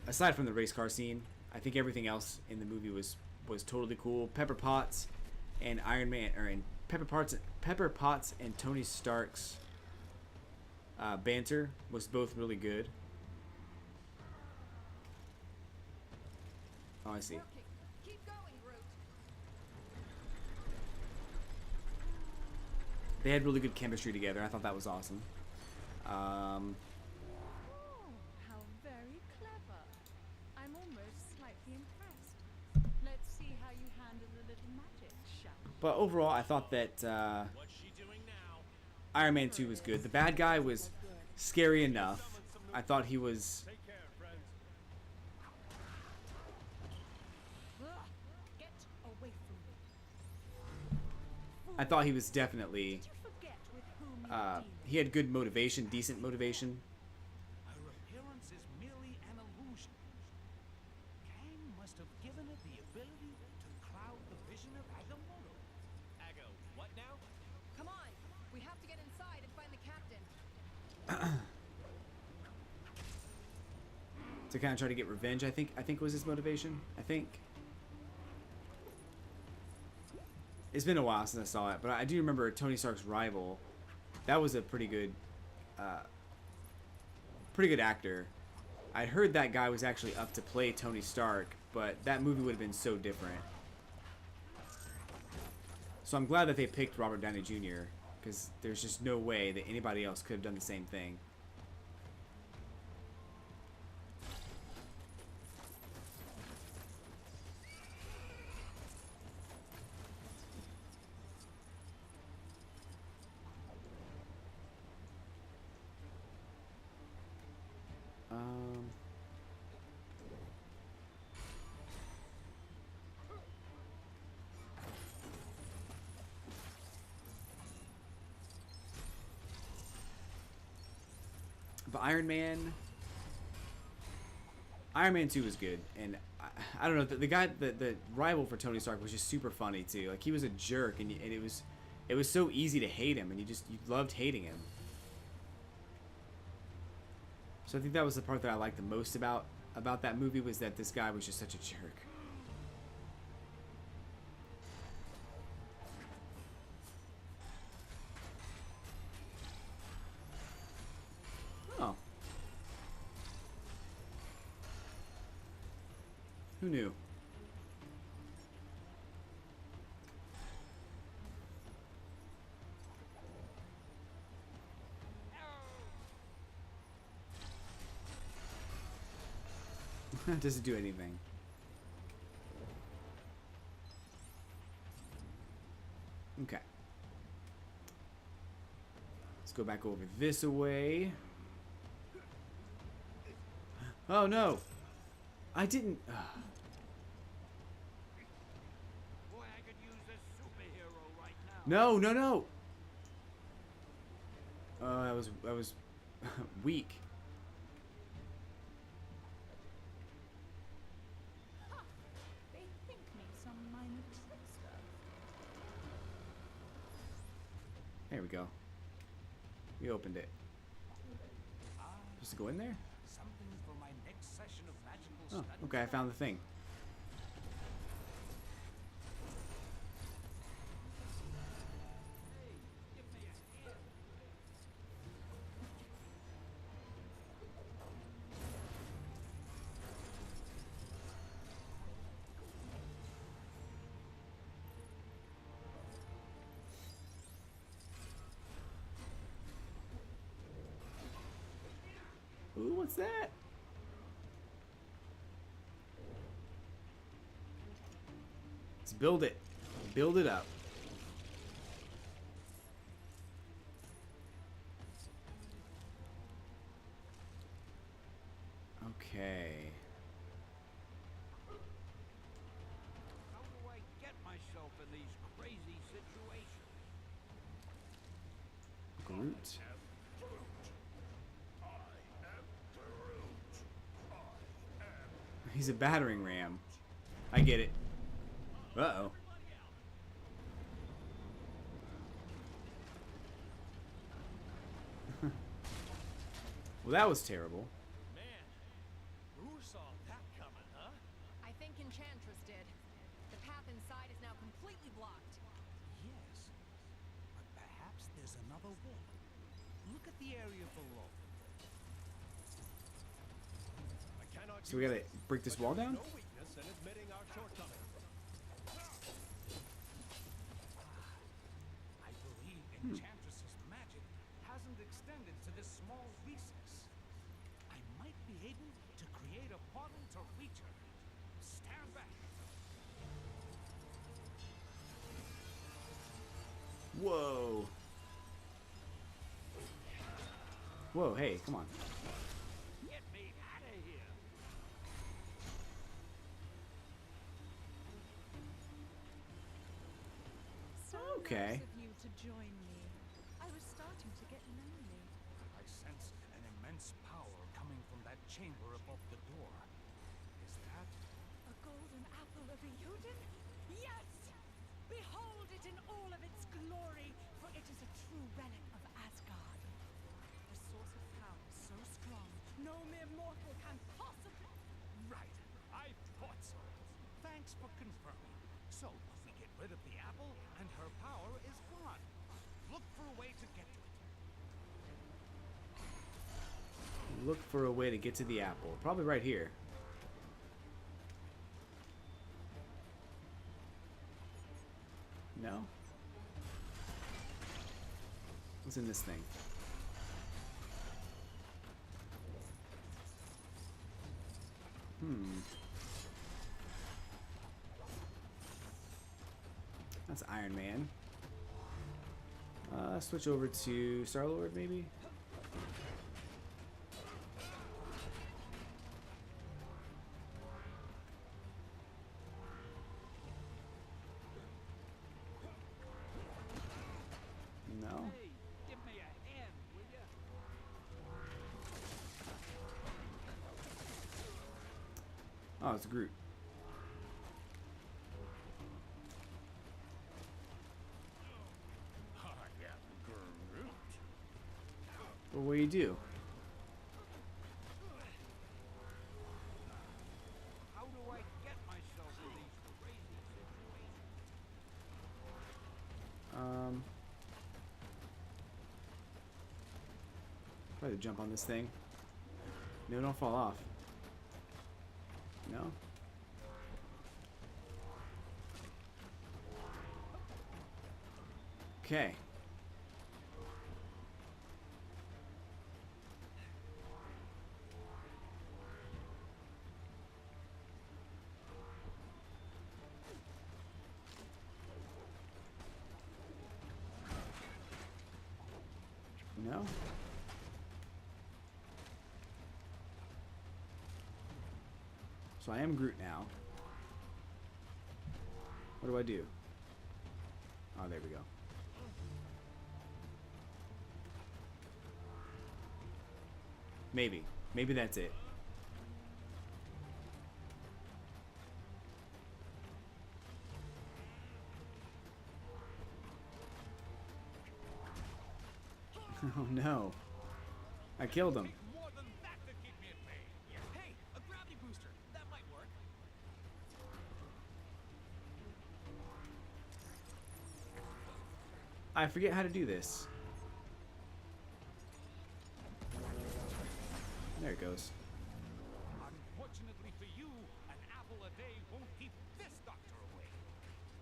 Speaker 1: Aside from the race car scene, I think everything else in the movie was totally cool. Pepper Potts and Pepper Potts and Tony Stark's banter was both really good. Oh, I see.
Speaker 6: Keep going, Groot.
Speaker 1: They had really good chemistry together. I thought that was awesome.
Speaker 9: Oh, how very clever. I'm almost slightly impressed. Let's see how you handle a little magic, shall we?
Speaker 1: But overall, I thought that
Speaker 3: What's she doing now?
Speaker 1: Iron Man 2 was good. The bad guy was scary enough. I thought he was...
Speaker 5: Take care, friends.
Speaker 6: Ugh, get away from
Speaker 1: I thought he was definitely,
Speaker 9: Did you forget with whom you're dealing?
Speaker 1: he had good motivation, decent motivation.
Speaker 7: Her appearance is merely an illusion. Kang must have given it the ability to cloud the vision of Agamotto.
Speaker 2: Ago, what now?
Speaker 6: Come on. We have to get inside and find the captain.
Speaker 1: To kind of try to get revenge, I think was his motivation. I think. It's been a while since I saw it, but I do remember Tony Stark's rival. That was a pretty good actor. I heard that guy was actually up to play Tony Stark, but that movie would have been so different. So I'm glad that they picked Robert Downey Jr. because there's just no way that anybody else could have done the same thing. But Iron Man 2 was good, and I don't know, the guy, the rival for Tony Stark was just super funny too. Like, he was a jerk, and it was so easy to hate him, and you loved hating him. So I think that was the part that I liked the most about that movie, was that this guy was just such a jerk. Oh. Who knew? Doesn't do anything. Okay. Let's go back over this way. Oh no! I didn't.
Speaker 7: Boy, I could use a superhero right now.
Speaker 1: No, no, no! That was weak.
Speaker 9: They think me some minor trickster.
Speaker 1: There we go. We opened it. Supposed to go in there?
Speaker 7: Something for my next session of magical
Speaker 1: Oh,
Speaker 7: study.
Speaker 1: okay, I found the thing.
Speaker 7: Give me a hand.
Speaker 1: Ooh, what's that? Let's build it. Build it up. Okay.
Speaker 7: How do I get myself in these crazy situations?
Speaker 1: Groot. He's a battering ram. I get it. Uh-oh. Well, that was terrible.
Speaker 2: Man, who saw that coming, huh?
Speaker 6: I think Enchantress did. The path inside is now completely blocked.
Speaker 7: Yes, but perhaps there's another way. Look at the area below.
Speaker 2: I cannot
Speaker 1: So we gotta break this wall down?
Speaker 2: no weakness in admitting our shortcomings.
Speaker 7: I believe Enchantress's magic hasn't extended to this small recess. I might be able to create a portal to reach her. Stand back.
Speaker 1: Whoa. Whoa, hey, come on.
Speaker 7: Get me out of here.
Speaker 1: Okay.
Speaker 9: Nice of you to join me. I was starting to get lonely.
Speaker 3: I sense an immense power coming from that chamber above the door. Is that?
Speaker 9: A golden apple of Euden? Yes! Behold it in all of its glory, for it is a true relic of Asgard. The source of power so strong, no mere mortal can possibly...
Speaker 3: Right. I thought so. Thanks for confirming. So, we get rid of the apple, and her power is gone. Look for a way to get to it.
Speaker 1: Look for a way to get to the apple. Probably right here. No? What's in this thing? That's Iron Man. Switch over to Star-Lord, maybe? No?
Speaker 3: Hey, give me a hand, will ya?
Speaker 1: Oh, it's Groot.
Speaker 3: I am Groot.
Speaker 1: Well, what do you do?
Speaker 3: How do I get myself in these crazy situations?
Speaker 1: Probably jump on this thing. No, don't fall off. No? Okay. No? So I am Groot now. What do I do? Oh, there we go. Maybe. Maybe that's it. Oh no. I killed him.
Speaker 3: More than that to keep me at bay. Hey, a gravity booster. That might work.
Speaker 1: I forget how to do this. There it goes.
Speaker 3: Unfortunately for you, an apple a day won't keep this doctor away.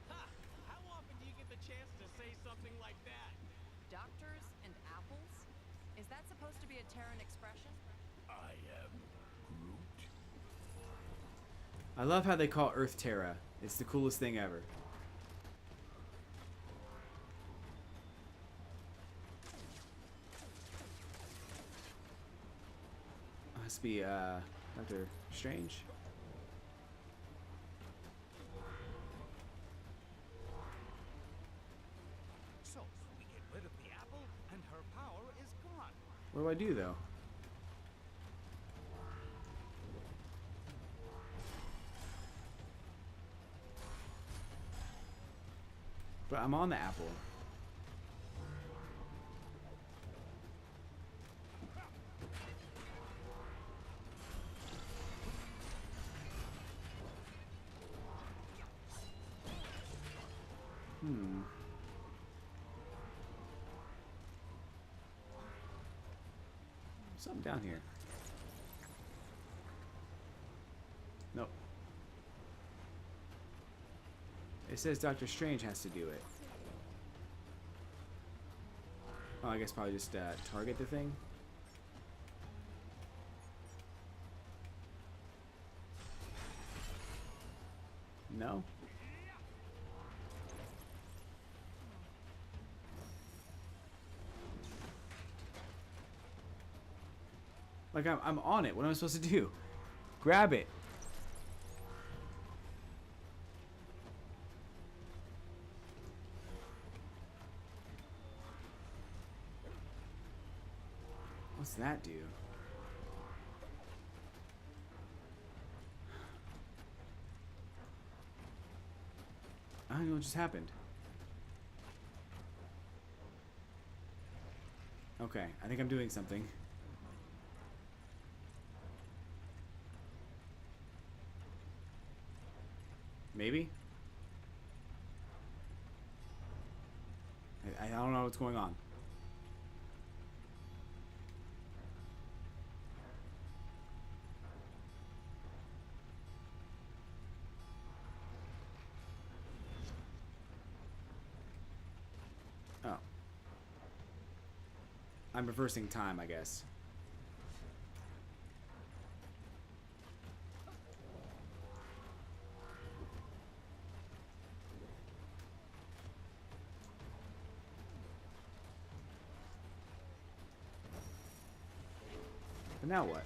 Speaker 2: Ha! How often do you get the chance to say something like that?
Speaker 6: Doctors and apples? Is that supposed to be a Terran expression?
Speaker 3: I am Groot.
Speaker 1: I love how they call Earth Terra. It's the coolest thing ever. Must be Doctor Strange.
Speaker 3: So, we get rid of the apple, and her power is gone.
Speaker 1: What do I do though? But I'm on the apple. Something down here. Nope. It says Doctor Strange has to do it. Oh, I guess probably just target the thing. No? Like, I'm on it. What am I supposed to do? Grab it. What's that do? I don't know what just happened. Okay, I think I'm doing something. Maybe? I don't know what's going on. Oh. I'm reversing time, I guess. But now what?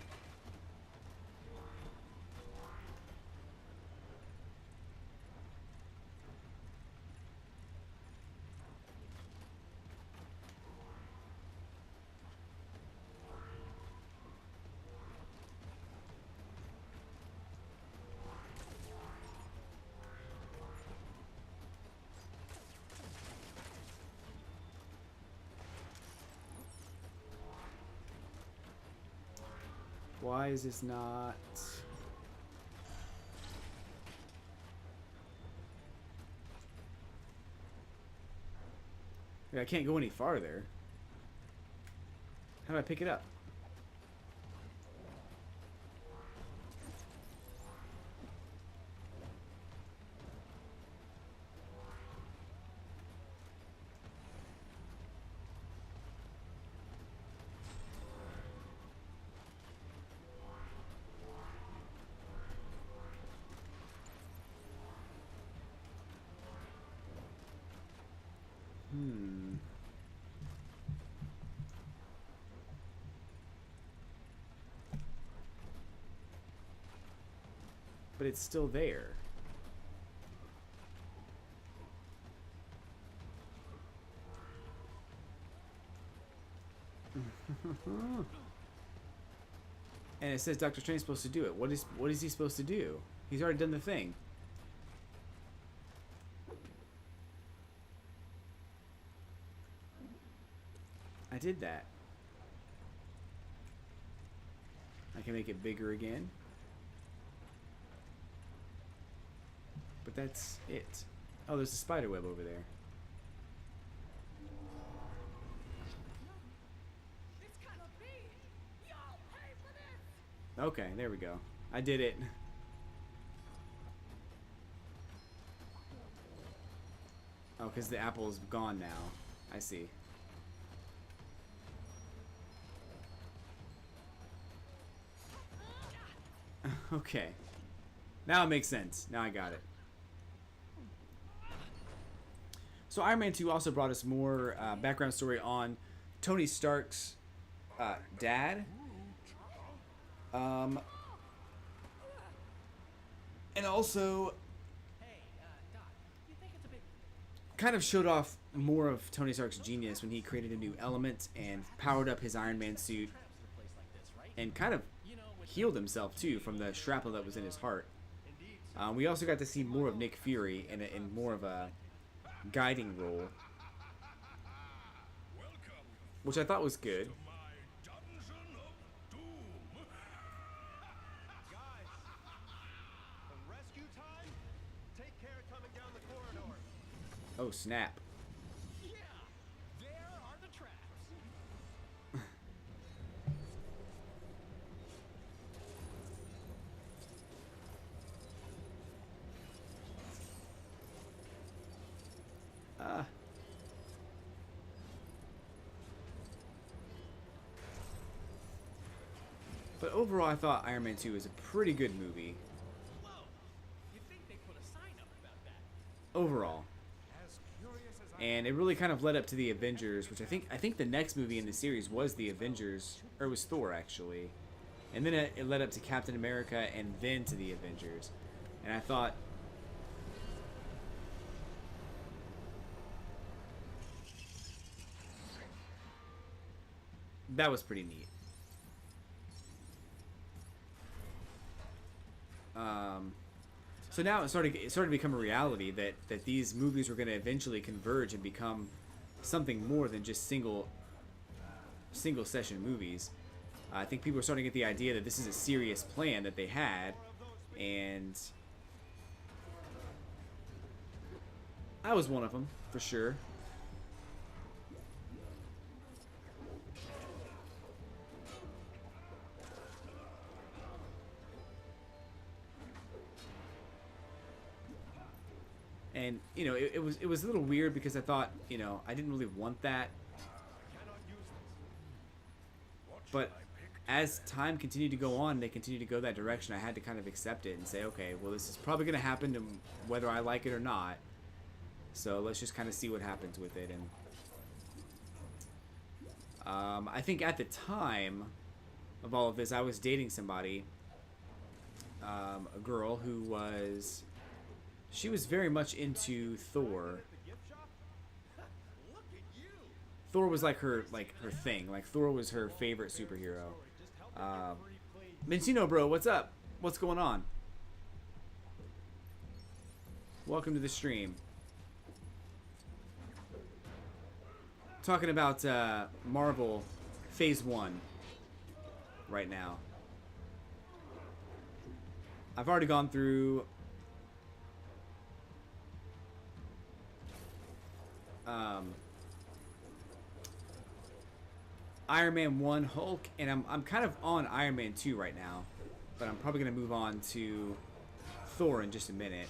Speaker 1: Why is this not... Yeah, I can't go any farther. How do I pick it up? But it's still there. And it says Dr. Strange's supposed to do it. What is he supposed to do? He's already done the thing. I did that. I can make it bigger again. But that's it. Oh, there's a spider web over there.
Speaker 9: This cannot be! Y'all pay for this!
Speaker 1: Okay, there we go. I did it. Oh, because the apple is gone now. I see. Okay. Now it makes sense. Now I got it. So Iron Man 2 also brought us more background story on Tony Stark's dad. And also kind of showed off more of Tony Stark's genius when he created a new element and powered up his Iron Man suit and kind of healed himself too from the shrapnel that was in his heart. We also got to see more of Nick Fury in more of a guiding role, which I thought was good.
Speaker 2: Guys, rescue time? Take care coming down the corridor.
Speaker 1: Oh snap.
Speaker 3: Yeah, there are the traps.
Speaker 1: But overall, I thought Iron Man 2 was a pretty good movie.
Speaker 3: Whoa, you'd think they put a sign up about that.
Speaker 1: Overall. And it really kind of led up to the Avengers, which I think the next movie in the series was the Avengers, or it was Thor actually. And then it led up to Captain America and then to the Avengers. And I thought that was pretty neat. So now it started to become a reality that these movies were going to eventually converge and become something more than just single session movies. I think people are starting to get the idea that this is a serious plan that they had, and I was one of them for sure. And you know, it was a little weird because I thought, you know, I didn't really want that. But as time continued to go on, they continued to go that direction. I had to kind of accept it and say, okay, well, this is probably going to happen, to whether I like it or not. So let's just kind of see what happens with it. And I think at the time of all of this, I was dating somebody, a girl who was, she was very much into Thor. Thor was like her thing. Like Thor was her favorite superhero. Mencino, bro, what's up? What's going on? Welcome to the stream. Talking about Marvel Phase 1 right now. I've already gone through Iron Man 1 Hulk, and I'm kind of on Iron Man 2 right now, but I'm probably going to move on to Thor in just a minute.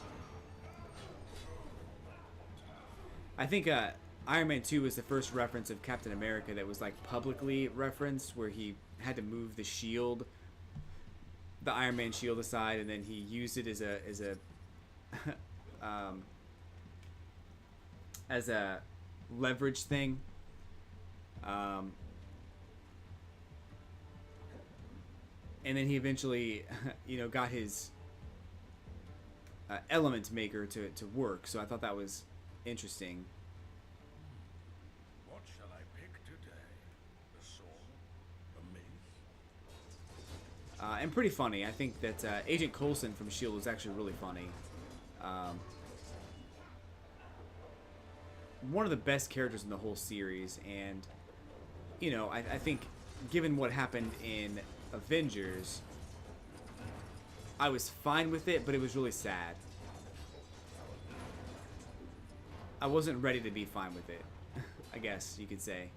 Speaker 1: I think Iron Man 2 was the first reference of Captain America that was like publicly referenced, where he had to move the shield, the Iron Man shield aside, and then he used it as a leverage thing. And then he eventually, you know, got his element maker to work. So I thought that was interesting.
Speaker 5: What shall I pick today? The sword? The mace?
Speaker 1: And pretty funny. I think that Agent Coulson from S.H.I.E.L.D. was actually really funny. One of the best characters in the whole series. And, you know, I think given what happened in Avengers, I was fine with it, but it was really sad. I wasn't ready to be fine with it, I guess you could say.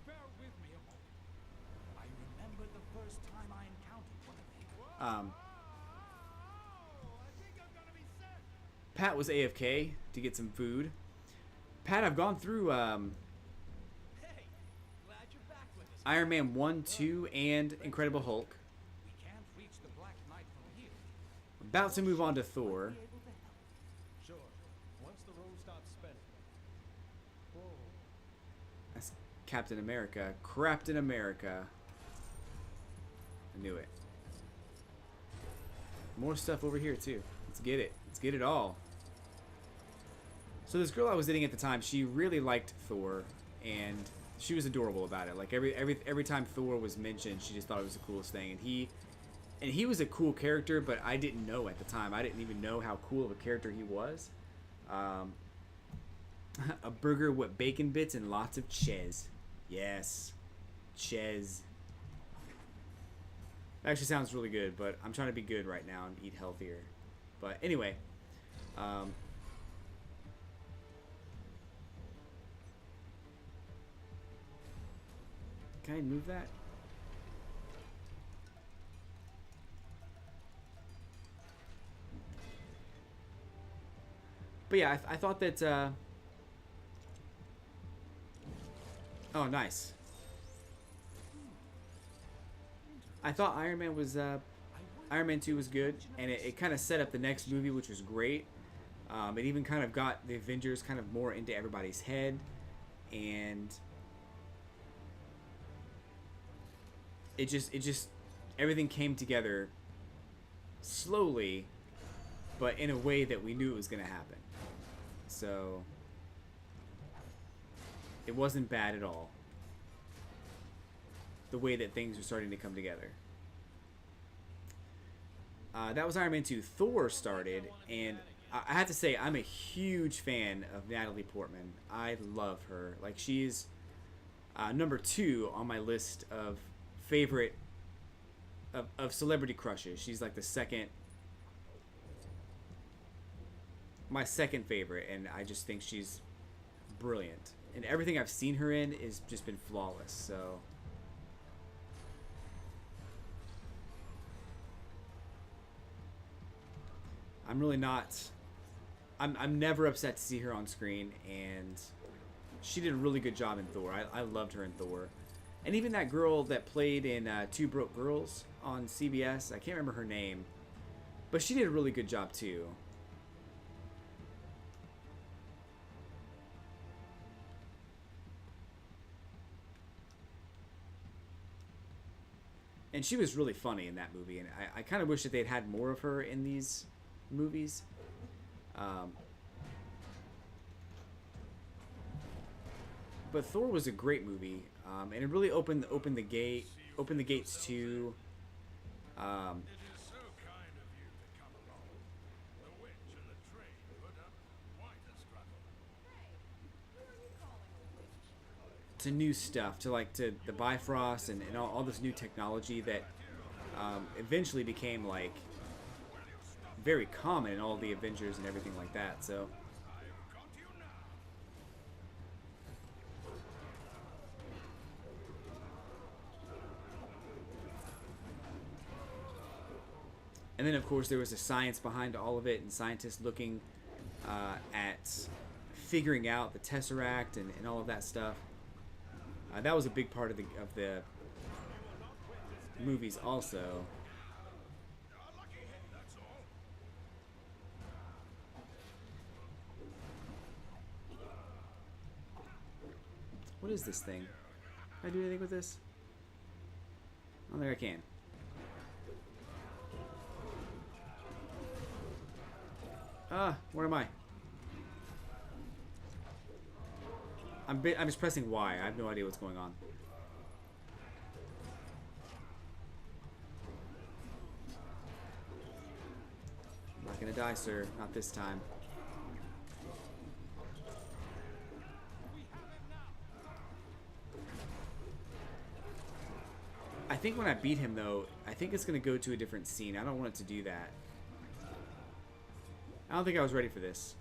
Speaker 3: Bear with me a moment. I remember the first time I encountered one of these.
Speaker 1: Pat was AFK to get some food. Pat, I've gone through Iron Man 1, 2, and Incredible Hulk.
Speaker 3: We can't reach the Black Knight from here.
Speaker 1: About to move on to Thor.
Speaker 2: Sure. Once the road stops spinning. Whoa.
Speaker 1: That's Captain America. Craptain America. I knew it. More stuff over here too. Let's get it. Let's get it all. So this girl I was dating at the time, she really liked Thor, and she was adorable about it. Like every time Thor was mentioned, she just thought it was the coolest thing. And he was a cool character, but I didn't know at the time. I didn't even know how cool of a character he was. A burger with bacon bits and lots of cheese. Yes, cheese. Actually sounds really good, but I'm trying to be good right now and eat healthier. But anyway, can I move that? But yeah, I thought that, oh, nice. I thought Iron Man was, Iron Man 2 was good, and it kind of set up the next movie, which was great. It even kind of got the Avengers kind of more into everybody's head, and it just everything came together slowly, but in a way that we knew it was going to happen. So It wasn't bad at all. The way that things were starting to come together. That was Iron Man 2. Thor started, and I have to say, I'm a huge fan of Natalie Portman. I love her. Like, she's number 2 on my list of favorite of celebrity crushes. She's like the second, my second favorite, and I just think she's brilliant. And everything I've seen her in is just been flawless. So I'm really not. I'm never upset to see her on screen, and she did a really good job in Thor. I loved her in Thor. And even that girl that played in Two Broke Girls on CBS, I can't remember her name, but she did a really good job too. And she was really funny in that movie, and I kind of wish that they'd had more of her in these movies. But Thor was a great movie, and it really opened the gates to.
Speaker 5: It is so kind of you to come along. The witch and the tree put up quite a struggle.
Speaker 1: To new stuff, to like to the Bifrost and all this new technology that eventually became like very common in all the Avengers and everything like that. So and then of course there was the science behind all of it, and scientists looking at figuring out the Tesseract and all of that stuff. That was a big part of the movies also. What is this thing? Can I do anything with this? I don't think I can. Where am I? I'm just pressing Y. I have no idea what's going on. I'm not gonna die, sir. Not this time. I think when I beat him, though, I think it's gonna go to a different scene. I don't want it to do that. I don't think I was ready for this.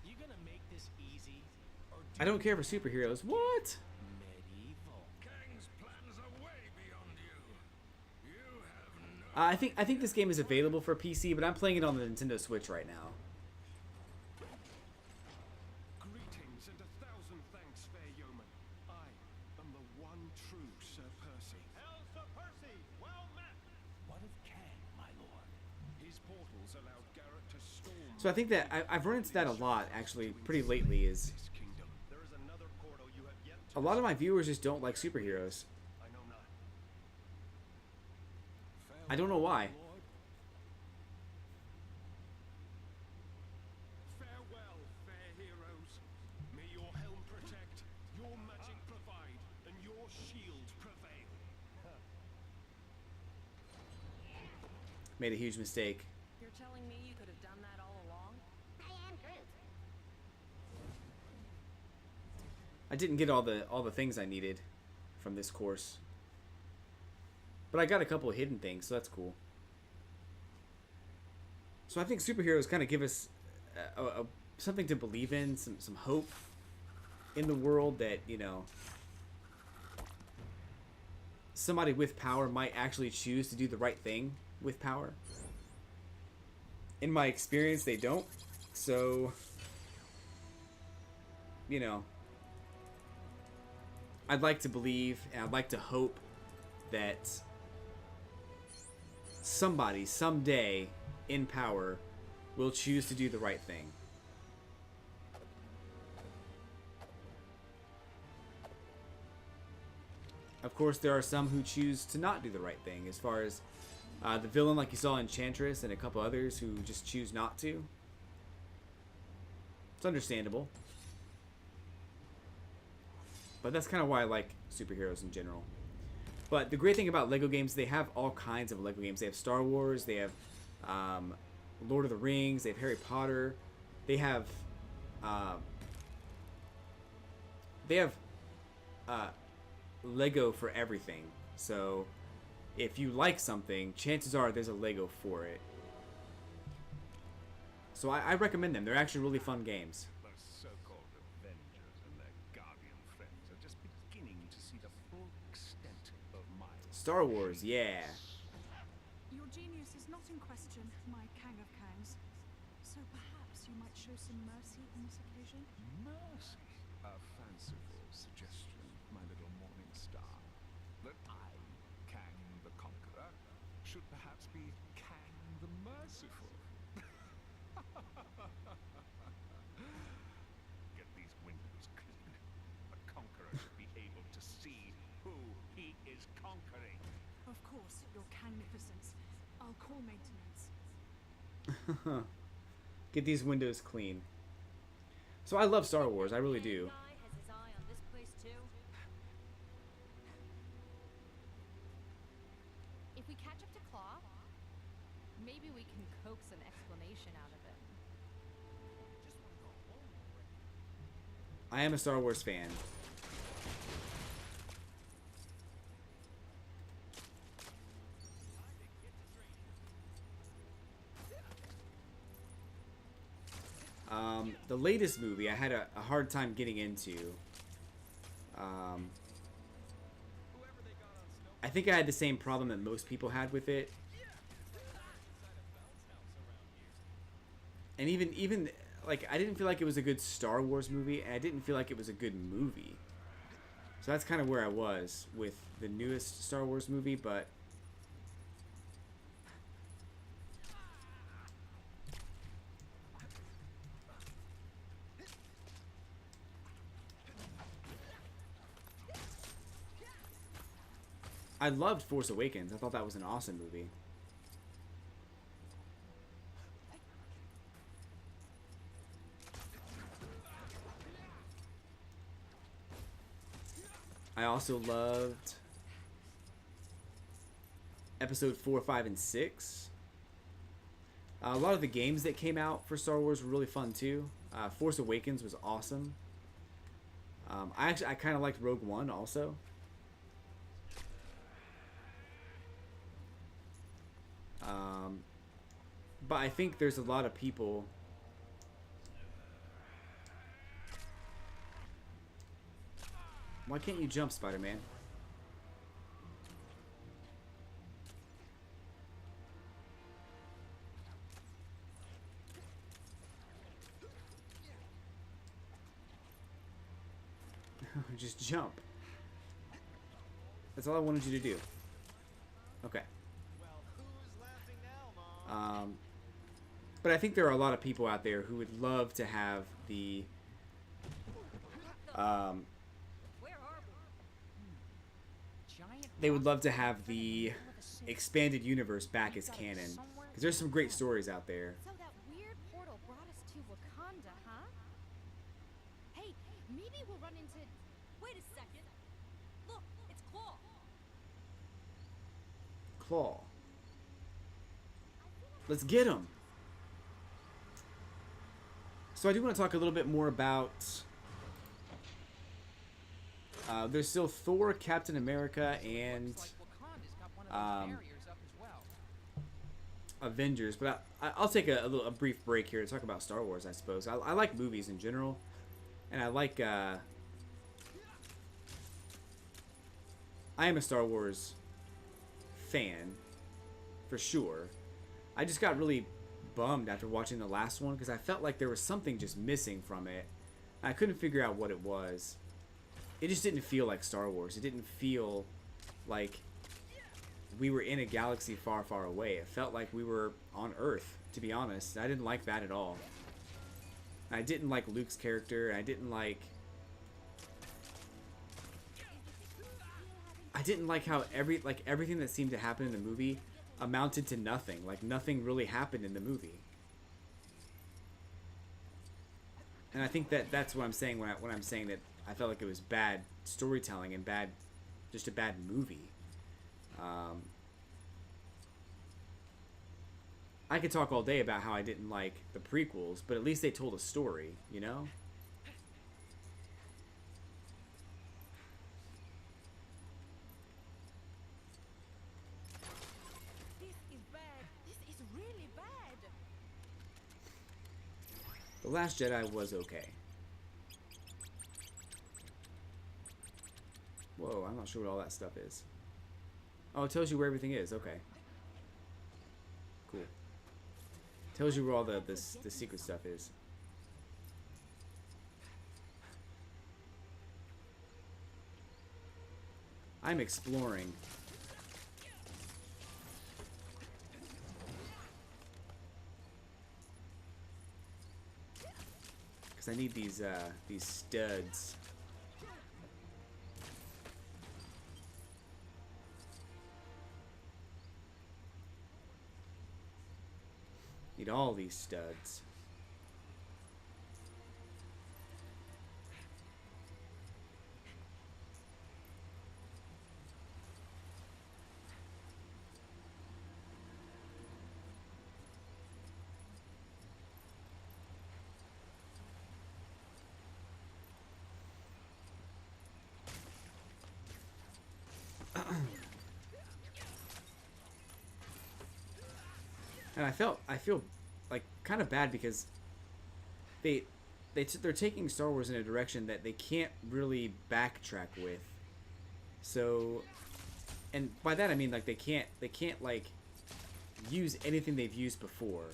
Speaker 2: You gonna make this easy? Or
Speaker 1: I don't care for superheroes. What?
Speaker 2: medieval?
Speaker 5: Kang's plans are way beyond you. You have no...
Speaker 1: I think this game is available for PC, but I'm playing it on the Nintendo Switch right now.
Speaker 5: Greetings and 1,000 thanks, fair yeoman. I am the one true Sir Percy.
Speaker 2: Hail Sir Percy! Well met! What of Kang, my lord?
Speaker 5: His portals allowed Garrett to storm...
Speaker 1: So I think that I've run into that a lot, actually, pretty lately, is
Speaker 5: this kingdom.
Speaker 2: There is another portal you have yet to...
Speaker 1: a lot of my viewers just don't like superheroes.
Speaker 2: I know not.
Speaker 1: I don't know why.
Speaker 5: Lord. Farewell, fair heroes. May your helm protect, your magic provide, and your shield prevail.
Speaker 1: Made a huge mistake.
Speaker 6: You're telling me you could have done that all along?
Speaker 8: I am Groot.
Speaker 1: I didn't get all the things I needed from this course, but I got a couple of hidden things, so that's cool. So I think superheroes kind of give us something to believe in, some hope in the world that, you know, somebody with power might actually choose to do the right thing with power. In my experience, they don't. So, you know, I'd like to believe and I'd like to hope that somebody someday in power will choose to do the right thing. Of course, there are some who choose to not do the right thing, as far as the villain like you saw in Enchantress and a couple others who just choose not to. It's understandable. But that's kind of why I like superheroes in general. But the great thing about LEGO games, they have all kinds of LEGO games. They have Star Wars, they have Lord of the Rings, they have Harry Potter, they have LEGO for everything. So if you like something, chances are there's a LEGO for it. So I recommend them. They're actually really fun games.
Speaker 5: The so-called Avengers and their Guardian friends are just beginning to see the full extent of my
Speaker 1: Star Wars, yeah.
Speaker 9: Your genius is not in question, my Kang of Kangs. So perhaps you might show some mercy on this occasion?
Speaker 5: mercy. A fanciful suggestion, my little morning star. That I, Kang the Conqueror, should perhaps be Kang the Merciful. Get these windows clean. A conqueror should be able to see who he is conquering.
Speaker 9: Of course, your Kangnificence. I'll call maintenance.
Speaker 1: Get these windows clean. So I love Star Wars, I really do.
Speaker 8: Guy has his eye on this place too.
Speaker 6: If we catch up to Claw, maybe we can coax an explanation out of him.
Speaker 1: I am a Star Wars fan. The latest movie I had a hard time getting into. I think I had the same problem that most people had with it. And even like, I didn't feel like it was a good Star Wars movie, and I didn't feel like it was a good movie. So that's kind of where I was with the newest Star Wars movie, but I loved Force Awakens. I thought that was an awesome movie. I also loved Episode 4, 5, and 6. A lot of the games that came out for Star Wars were really fun too. Force Awakens was awesome. I kind of liked Rogue One also. But I think there's a lot of people. Why can't you jump, Spider-Man? Just jump. That's all I wanted you to do. Okay.
Speaker 2: Well, who's laughing now, Mom?
Speaker 1: But I think there are a lot of people out there who would love to have the
Speaker 8: Where are we?
Speaker 1: they would love to have the expanded universe back as canon, because there's some great stories out there.
Speaker 8: So that weird portal brought us to Wakanda, huh? Hey, maybe we'll run into... Wait a second. Look, it's Claw.
Speaker 1: Claw. Let's get him. So I do want to talk a little bit more about... there's still Thor, Captain America, and Avengers. But I'll take a brief break here to talk about Star Wars, I suppose. I like movies in general. And I like... I am a Star Wars fan, for sure. I just got really bummed after watching the last one because I felt like there was something just missing from it. I couldn't figure out what it was. It just didn't feel like Star Wars. It didn't feel like we were in a galaxy far, far away. It felt like we were on Earth, to be honest. I didn't like that at all. I didn't like Luke's character. I didn't like... I didn't like how everything that seemed to happen in the movie amounted to nothing. Like nothing really happened in the movie. And I think that's what I'm saying when I'm saying that I felt like it was bad storytelling and just a bad movie. I could talk all day about how I didn't like the prequels, but at least they told a story, you know?
Speaker 9: This is bad. This is really bad.
Speaker 1: The Last Jedi was okay. Whoa, I'm not sure what all that stuff is. Oh, it tells you where everything is. Okay. Cool. Tells you where all the secret stuff is. I'm exploring. Because I need these studs. Need all these studs. And I feel like kind of bad because they're taking Star Wars in a direction that they can't really backtrack with. So, and by that I mean like they can't like use anything they've used before.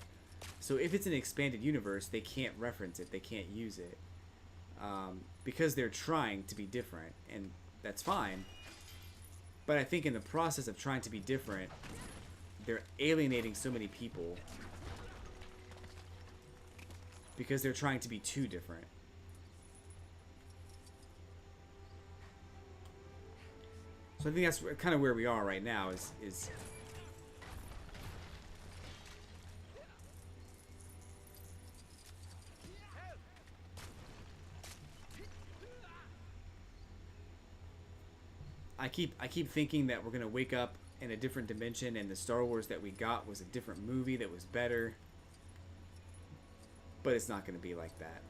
Speaker 1: So if it's an expanded universe, they can't reference it, they can't use it, because they're trying to be different, and that's fine. But I think in the process of trying to be different, they're alienating so many people because they're trying to be too different. So I think that's kind of where we are right now is I keep thinking that we're gonna wake up in a different dimension and the Star Wars that we got was a different movie that was better. But it's not gonna be like that.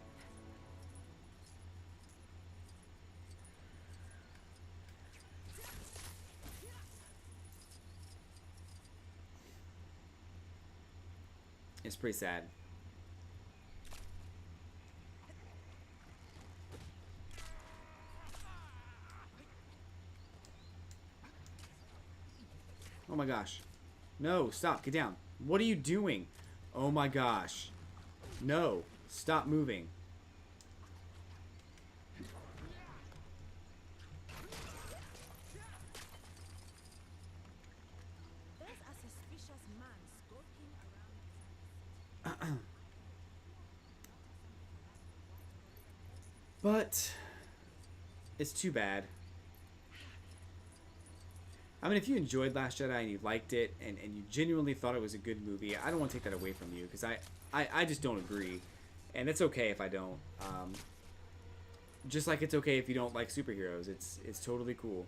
Speaker 1: It's pretty sad. Oh my gosh. No, stop. Get down. What are you doing? Oh my gosh. No. Stop moving.
Speaker 9: There's a suspicious man skulking around.
Speaker 1: But it's too bad. I mean, if you enjoyed Last Jedi and you liked it and you genuinely thought it was a good movie, I don't want to take that away from you because I just don't agree. And it's okay if I don't. Just like it's okay if you don't like superheroes. It's totally cool.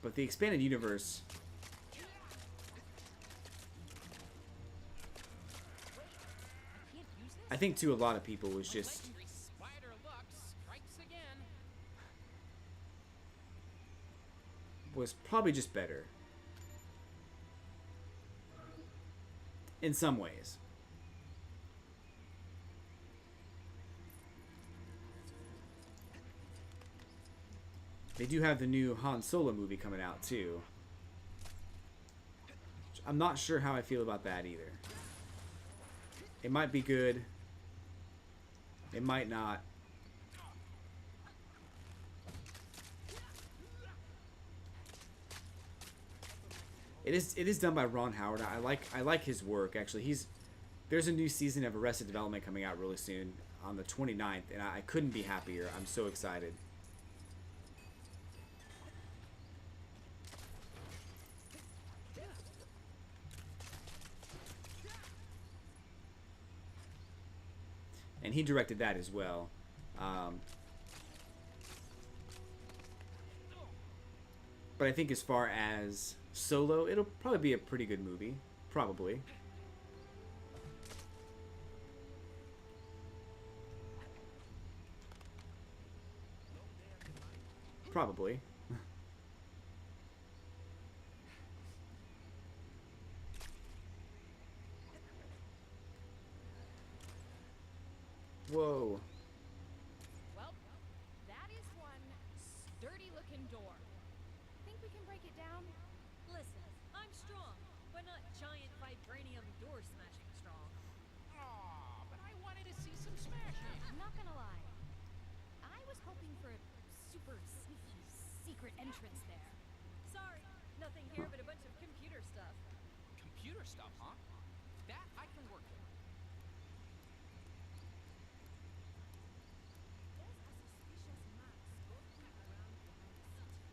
Speaker 1: But the expanded universe... I think to a lot of people was just... was probably just better. In some ways. They do have the new Han Solo movie coming out too. I'm not sure how I feel about that either. It might be good. It might not. It is done by Ron Howard. I like his work actually. There's a new season of Arrested Development coming out really soon. on the 29th, and I couldn't be happier. I'm so excited. And he directed that as well. But I think as far as Solo, it'll probably be a pretty good movie. Probably. Probably. Whoa.
Speaker 8: Well, that is one sturdy-looking door. Think we can break it down?
Speaker 4: Listen, I'm strong, but not giant vibranium door smashing strong.
Speaker 3: Aw, but I wanted to see some smashing.
Speaker 8: I'm not gonna lie. I was hoping for a super sneaky secret entrance there.
Speaker 4: Sorry, nothing here but a bunch of computer stuff.
Speaker 3: Computer stuff, huh? That I can work with.
Speaker 4: There's a suspicious man skulking around behind the city.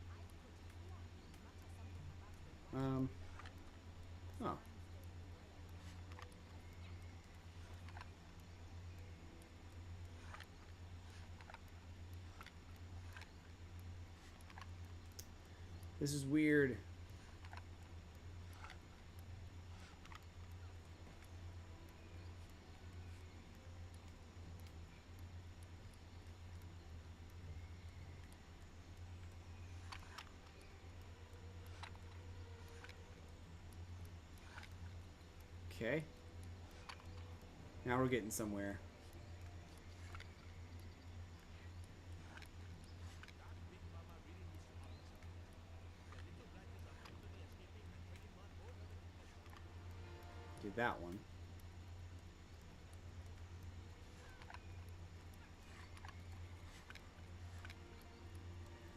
Speaker 4: I could hear him mutter something about the
Speaker 1: Oh. This is weird. Okay. Now we're getting somewhere. Did that one.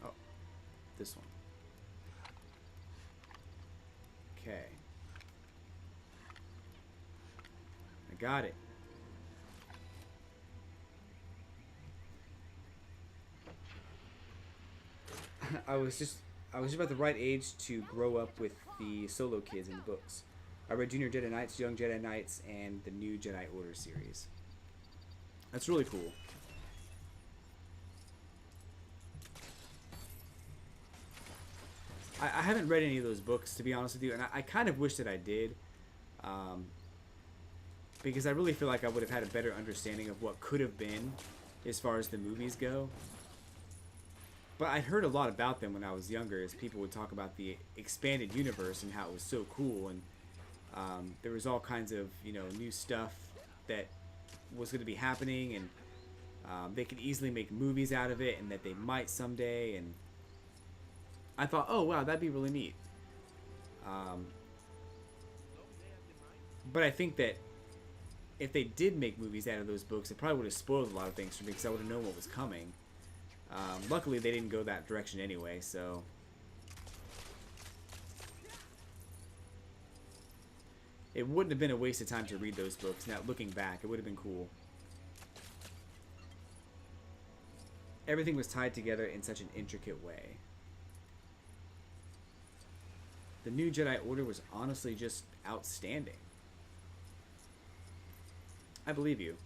Speaker 1: Oh, this one. Okay. I got it. I was just about the right age to grow up with the Solo kids in the books. I read Junior Jedi Knights, Young Jedi Knights, and the New Jedi Order series. That's really cool. I haven't read any of those books, to be honest with you, and I kind of wish that I did. Because I really feel like I would have had a better understanding of what could have been as far as the movies go. But I'd heard a lot about them when I was younger, as people would talk about the expanded universe and how it was so cool, and there was all kinds of, you know, new stuff that was going to be happening, and they could easily make movies out of it, and that they might someday, and I thought, oh wow, that'd be really neat. But I think that if they did make movies out of those books, it probably would have spoiled a lot of things for me, because I would have known what was coming. Luckily, they didn't go that direction anyway, so... It wouldn't have been a waste of time to read those books. Now, looking back, it would have been cool. Everything was tied together in such an intricate way. The New Jedi Order was honestly just outstanding. I believe you.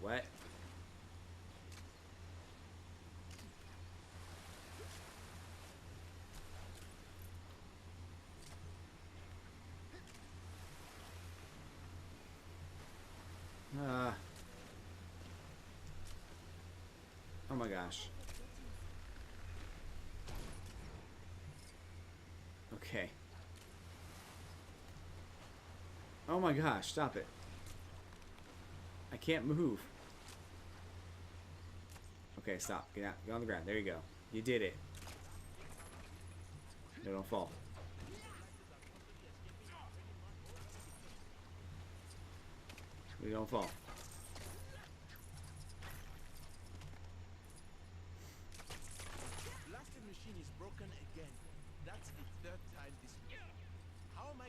Speaker 1: What? Oh my gosh. Okay. Oh my gosh, stop it. I can't move. Okay, stop. Get out. Get on the ground. There you go. You did it. No, don't fall. We don't fall.
Speaker 2: Blasted machine is broken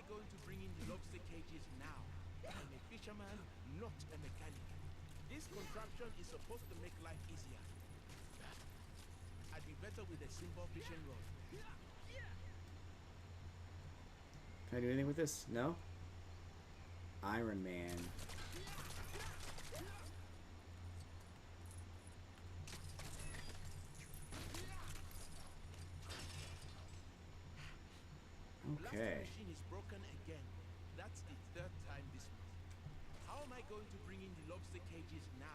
Speaker 3: I going to bring in the lobster cages now? I'm a fisherman, not a mechanic. This contraption is supposed to make life easier. I'd be better with a simple fishing rod.
Speaker 1: Can I do anything with this? No? Iron Man. Okay.
Speaker 3: Blast machine is broken again. That's the third time this month. How am I going to bring in the lobster cages now?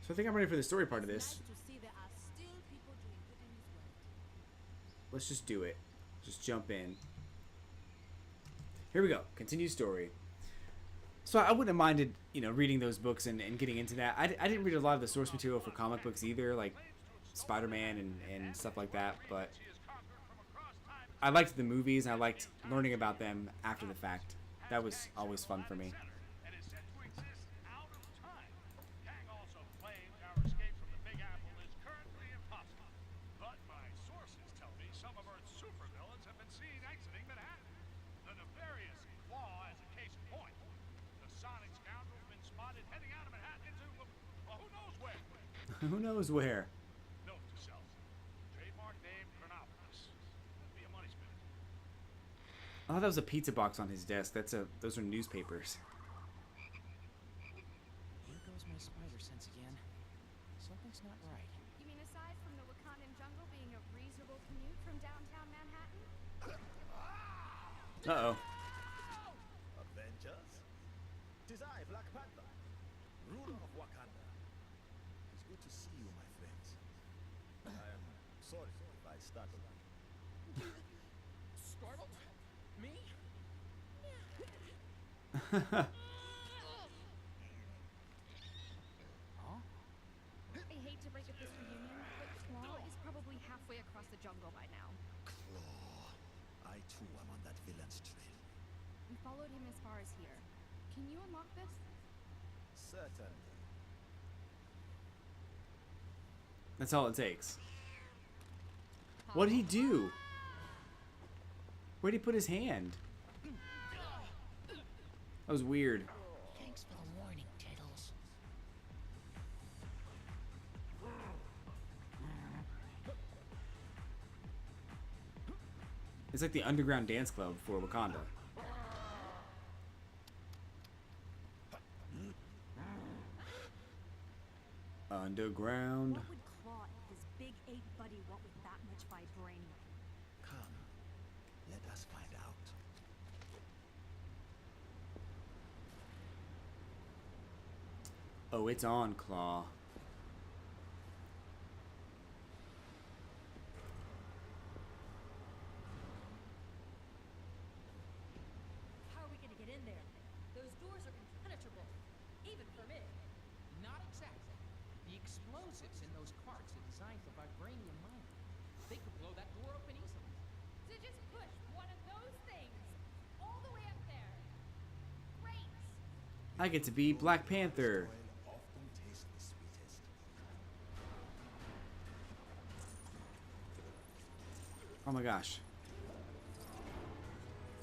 Speaker 1: So I think I'm ready for the story part of this.
Speaker 4: Nice to see there are still people doing good in this world.
Speaker 1: Let's just do it. Just jump in. Here we go. Continue story. So I wouldn't have minded, you know, reading those books and getting into that. I didn't read a lot of the source material for comic books either, like Spider-Man and stuff like that, but I liked the movies and I liked learning about them after the fact. That was always fun for me.
Speaker 10: And is said to exist out of time. Kang also claims our escape from the Big Apple is currently impossible. But my sources tell me some of Earth's supervillains have been seen exiting Manhattan. The nefarious Claw as a case in point. The Sonic scoundrel's been spotted heading out of Manhattan into, well, who knows where.
Speaker 1: Who knows where?
Speaker 10: Note to self. Trademark name Chronopolis. That'd be a money spinner.
Speaker 1: I thought that was a pizza box on his desk. Those are newspapers.
Speaker 11: Here goes my spider sense again. Something's not right.
Speaker 8: You mean aside from the Wakandan jungle being a reasonable commute from downtown Manhattan?
Speaker 1: Uh-oh.
Speaker 2: Avengers? Tis I, Black Panther, ruler of Wakanda. It's good to see you, my friends. I am sorry if I startled you.
Speaker 11: Startled? Me? Huh?
Speaker 8: I hate to break up this reunion, but Claw is probably halfway across the jungle by now.
Speaker 2: Claw. I too am on that villain's trail.
Speaker 8: We followed him as far as here. Can you unlock this?
Speaker 2: Certainly.
Speaker 1: That's all it takes. What'd he do? Where'd he put his hand? That was weird.
Speaker 11: Thanks for the warning, Tiddles.
Speaker 1: It's like the underground dance club for Wakanda. Underground.
Speaker 4: What would Claw, his big ape buddy, want with that much vibranium?
Speaker 2: Come, let us find out.
Speaker 1: Oh, it's on, Claw.
Speaker 4: How are we gonna get in there? Those doors are impenetrable, even for me.
Speaker 11: Not exactly. The explosives in those carts are designed for vibranium mining. They could blow that door open easily.
Speaker 8: So just push one of those things all the way up there. Great!
Speaker 1: I get to be Black Panther.
Speaker 2: Oil often tastes the sweetest.
Speaker 1: Oh my gosh.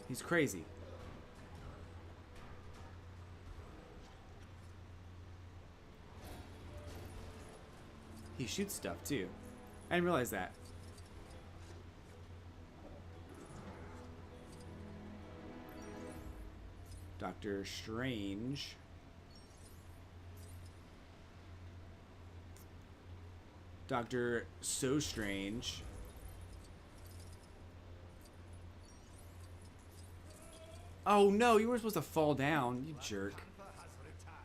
Speaker 1: He's crazy. He shoots stuff too. I didn't realize that. Doctor Strange. Doctor So Strange. Oh no, you were supposed to fall down, you jerk.
Speaker 2: Panther has returned.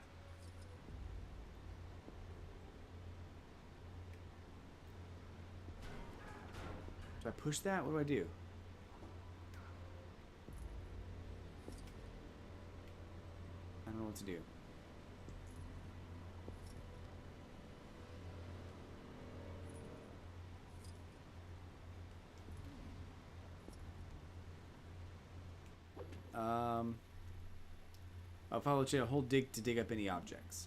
Speaker 1: Do I push that? What do I do? I don't know what to do. I'll follow channel. Hold dig to dig up any objects.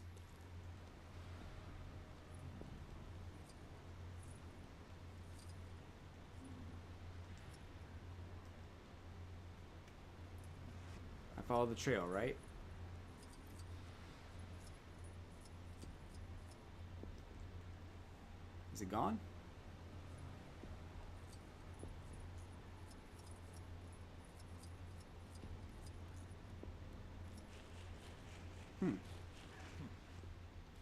Speaker 1: follow the trail, right? Is it gone?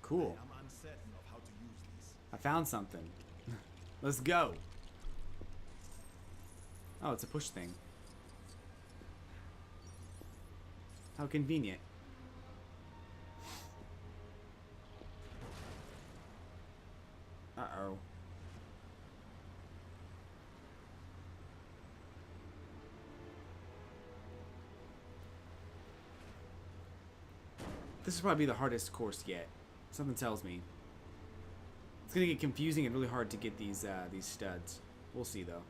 Speaker 1: Cool.
Speaker 2: I'm uncertain of how to use these.
Speaker 1: I found something. Let's go. Oh, it's a push thing. How convenient. Uh-oh. This will probably be the hardest course yet. Something tells me. It's gonna get confusing and really hard to get these studs. We'll see though.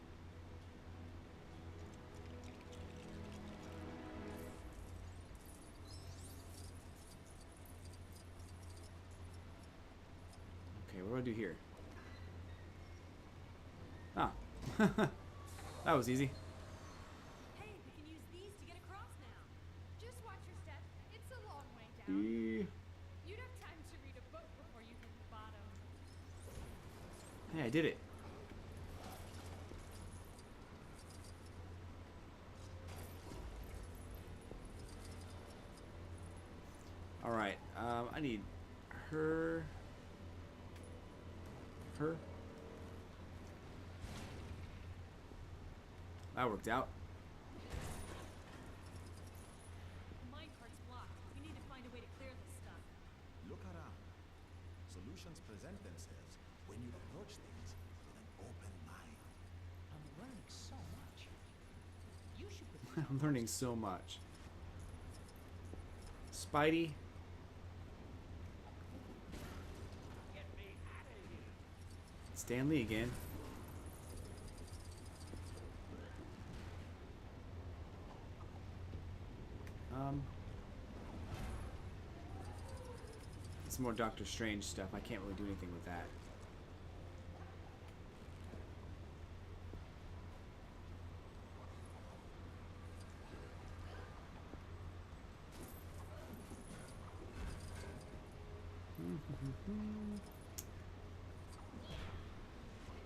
Speaker 1: Okay, what do I do here? Ah. That was easy.
Speaker 4: Hey, we can use these to get across now.
Speaker 6: Just watch your step. It's a long way down. You'd have time to read a book before you hit the bottom.
Speaker 1: Hey, I did it. Alright, I need her. Her. That worked out.
Speaker 4: Minecart's blocked. We need to find a way to clear this stuff.
Speaker 2: Look around. Solutions present themselves when you approach things with an open mind.
Speaker 11: I'm learning so much. You should put
Speaker 1: I'm learning so much. Spidey. Stanley again. Some more Doctor Strange stuff. I can't really do anything with that.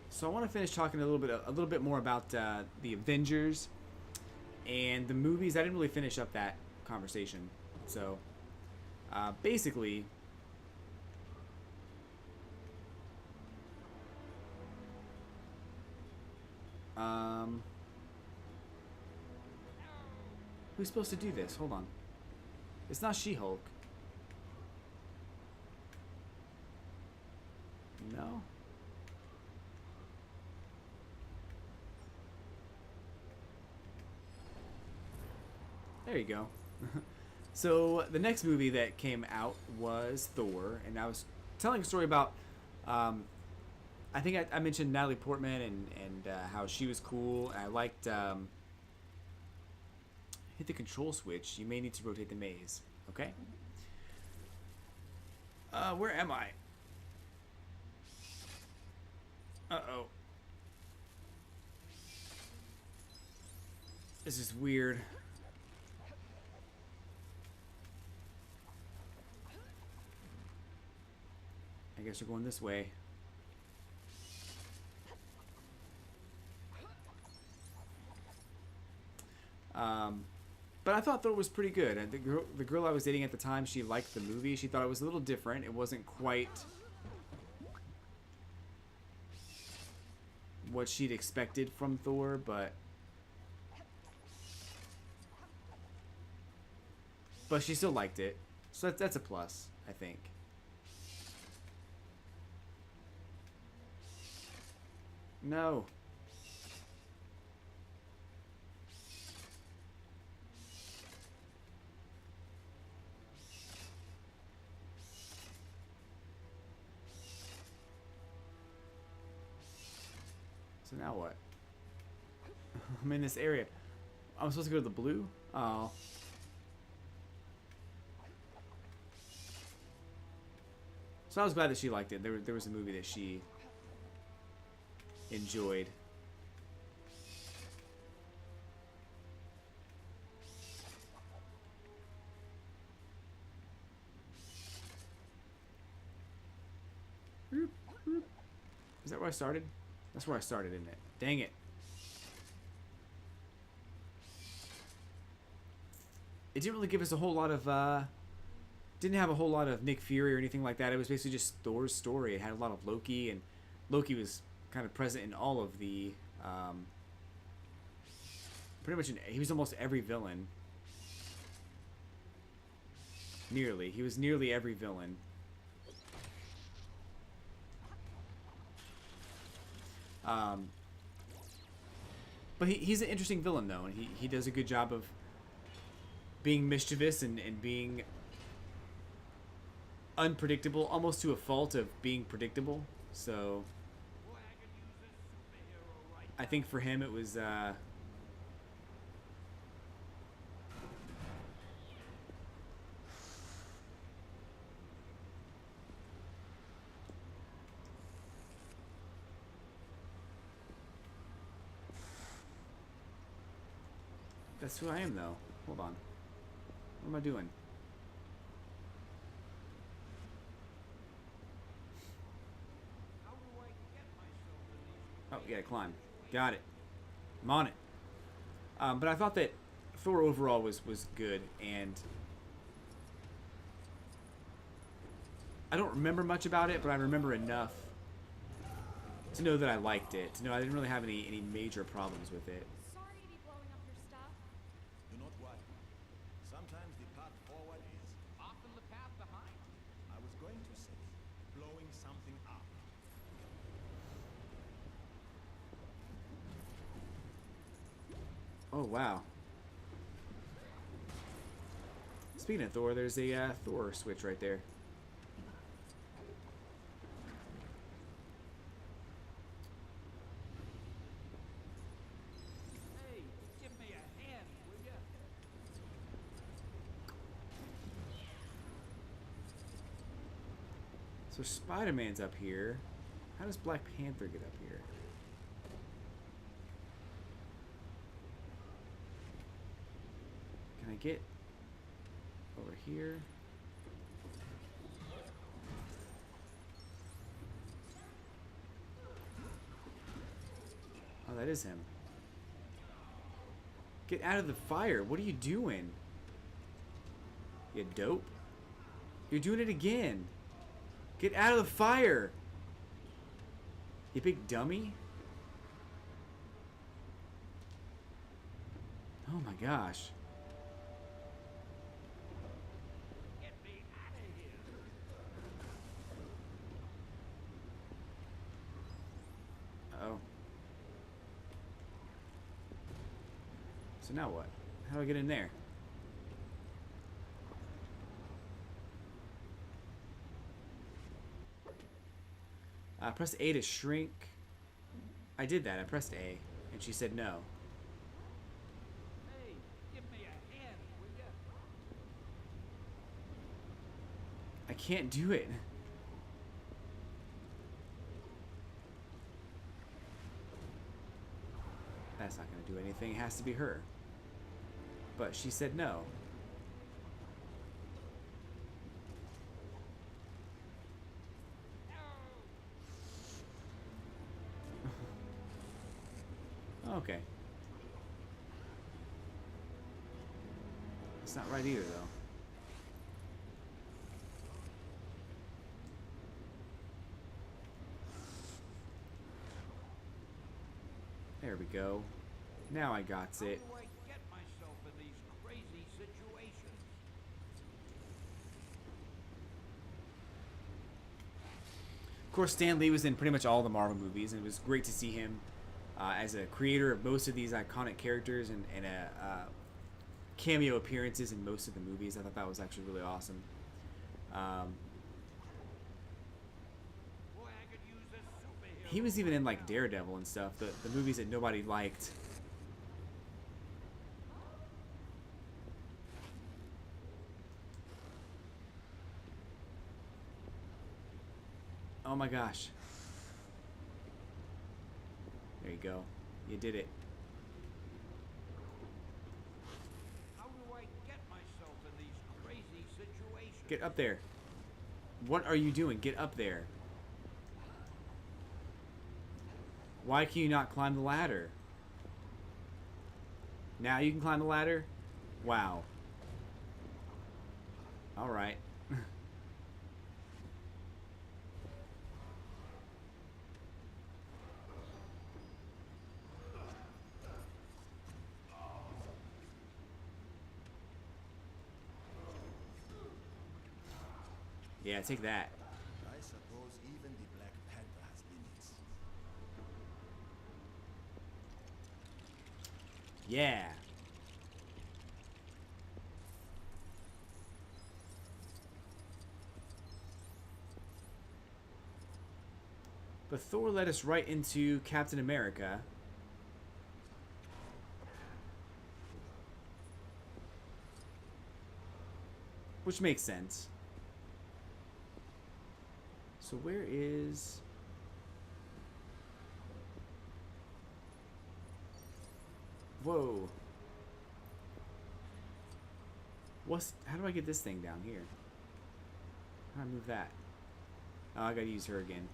Speaker 1: So I want to finish talking a little bit more about the Avengers and the movies. I didn't really finish up that conversation. So basically, who's supposed to do this? Hold on. It's not She-Hulk. No. There you go. So the next movie that came out was Thor, and I was telling a story about. I think I mentioned Natalie Portman and how she was cool. And I liked. Hit the control switch. You may need to rotate the maze. Okay. Where am I? Uh-oh. This is weird. I guess we're going this way. But I thought Thor was pretty good. And the girl I was dating at the time, she liked the movie. She thought it was a little different. It wasn't quite what she'd expected from Thor, but she still liked it. So that's a plus, I think. No. So now what? I'm in this area. I'm supposed to go to the blue? Oh. So I was glad that she liked it. There was a movie that she enjoyed. Is that where I started? That's where I started, isn't it? Dang it. It didn't really give us a whole lot of, didn't have a whole lot of Nick Fury or anything like that. It was basically just Thor's story. It had a lot of Loki, and Loki was kind of present in all of the, pretty much he was almost every villain. Nearly. He was nearly every villain. But he's an interesting villain, though, and he does a good job of being mischievous and being unpredictable, almost to a fault of being predictable. So I think for him it was that's who I am, though. Hold on. What am I doing? Oh, you gotta climb. Got it. I'm on it. But I thought that Thor overall was good, and I don't remember much about it, but I remember enough to know that I liked it. To know I didn't really have any major problems with it.
Speaker 6: Sorry to be blowing up your stuff.
Speaker 2: Do not worry. Sometimes the path forward is,
Speaker 11: Often the path behind.
Speaker 2: I was going to say, blowing something up.
Speaker 1: Oh, wow. Speaking of Thor, there's a Thor switch right there.
Speaker 3: Hey, give me a hand, will ya?
Speaker 1: So Spider-Man's up here. How does Black Panther get up here? Can I get over here? Oh, that is him. Get out of the fire. What are you doing? You dope? You're doing it again. Get out of the fire. You big dummy. Oh my gosh.
Speaker 3: Get me out of here.
Speaker 1: Uh-oh. So now what? How do I get in there? Press A to shrink. I did that. I pressed A, and she said no.
Speaker 3: Hey, give me a hand, will ya?
Speaker 1: I can't do it. That's not going to do anything. It has to be her. But she said no. Okay. It's not right either, though. There we go. Now I got
Speaker 3: How
Speaker 1: it.
Speaker 3: do I get myself in these crazy situations?
Speaker 1: Of course, Stan Lee was in pretty much all the Marvel movies, and it was great to see him as a creator of most of these iconic characters and cameo appearances in most of the movies. I thought that was actually really awesome.
Speaker 3: Boy, I could use a superhero.
Speaker 1: He was even in like Daredevil and stuff, the movies that nobody liked. Oh my gosh. There you go. You did it.
Speaker 3: How do I get myself in these crazy situations?
Speaker 1: Get up there. What are you doing? Get up there. Why can you not climb the ladder? Now you can climb the ladder? Wow. Alright. Yeah, take that.
Speaker 2: I suppose even the Black Panther has limits.
Speaker 1: Yeah. But Thor led us right into Captain America. Which makes sense. So where is... Whoa. How do I get this thing down here? How do I move that? Oh, I gotta use her again.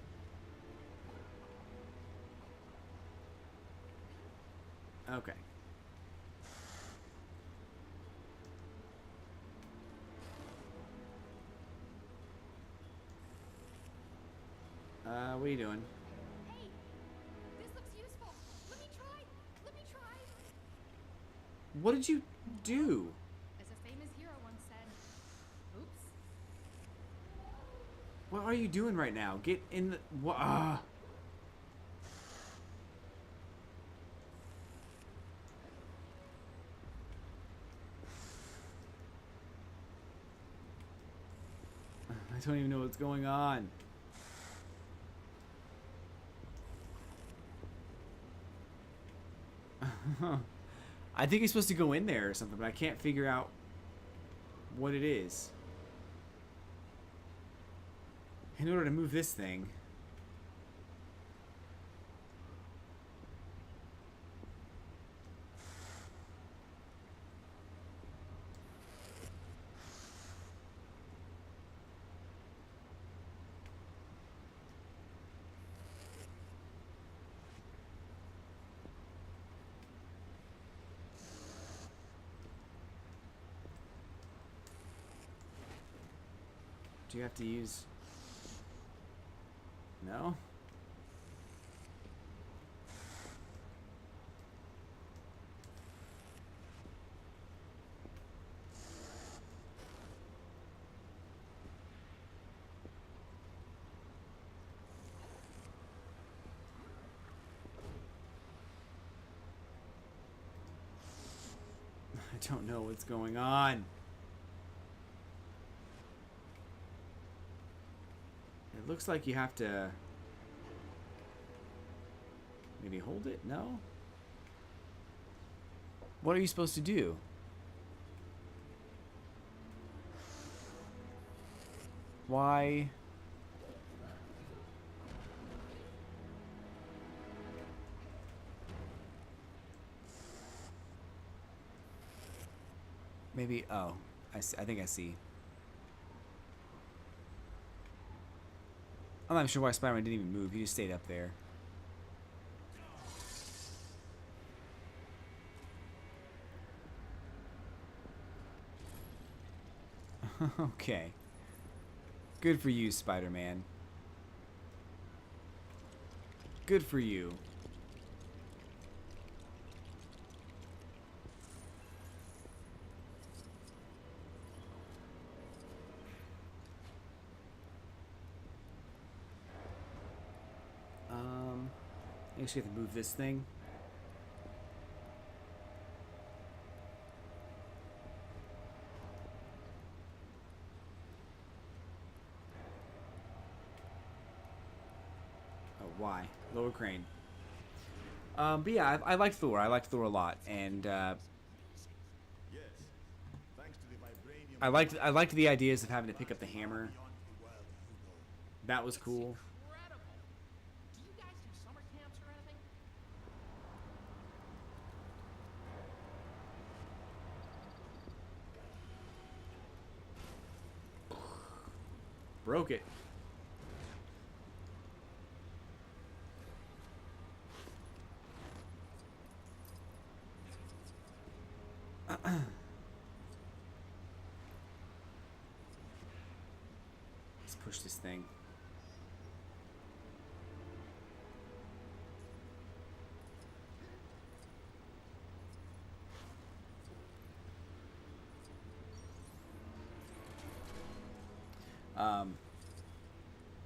Speaker 1: Okay. What are you doing?
Speaker 6: Hey, this looks useful. Let me try. Let me try.
Speaker 1: What did you do?
Speaker 6: As a famous hero once said, oops.
Speaker 1: What are you doing right now? Get in the... I don't even know what's going on. I think he's supposed to go in there or something, but I can't figure out what it is. In order to move this thing... Do you have to use... No? I don't know what's going on. It looks like you have to... Maybe hold it? No? What are you supposed to do? Why? Maybe... Oh. I think I see. I'm not sure why Spider-Man didn't even move. He just stayed up there. Okay. Good for you, Spider-Man. Good for you. I guess you have to move this thing. Oh, why? Lower crane. But yeah, I like Thor. I like Thor a lot, and
Speaker 2: Yes. Thanks to the vibranium.
Speaker 1: I liked the ideas of having to pick up the hammer.
Speaker 2: Beyond the world, you know.
Speaker 1: That was cool.
Speaker 11: Incredible. Do you guys do summer camps or anything?
Speaker 1: Broke it. Let's push this thing.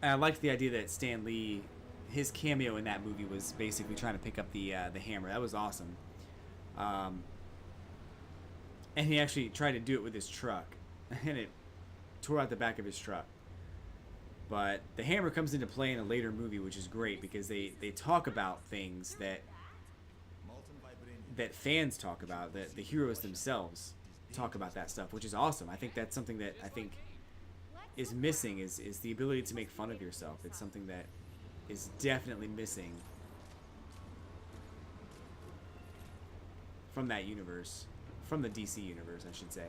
Speaker 1: And I liked the idea that Stan Lee, his cameo in that movie was basically trying to pick up the hammer. That was awesome. And he actually tried to do it with his truck, and it tore out the back of his truck. But the hammer comes into play in a later movie, which is great because they talk about things that fans talk about, that the heroes themselves talk about that stuff, which is awesome. I think that's something that I think is missing is the ability to make fun of yourself. It's something that is definitely missing from that universe, from the DC universe, I should say.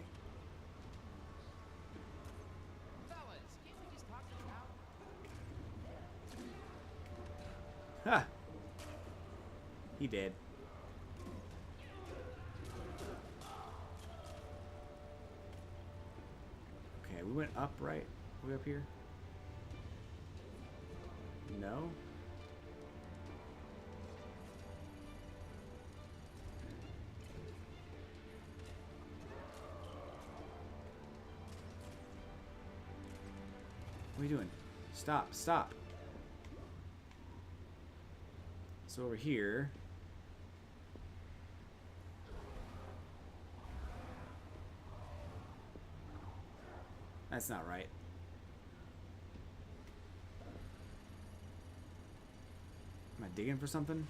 Speaker 11: Fellas, can't we just talk it out?
Speaker 1: Ha! He did. Okay, we went up, right? We up here? No? What are you doing? Stop, stop. So over here. That's not right. Am I digging for something?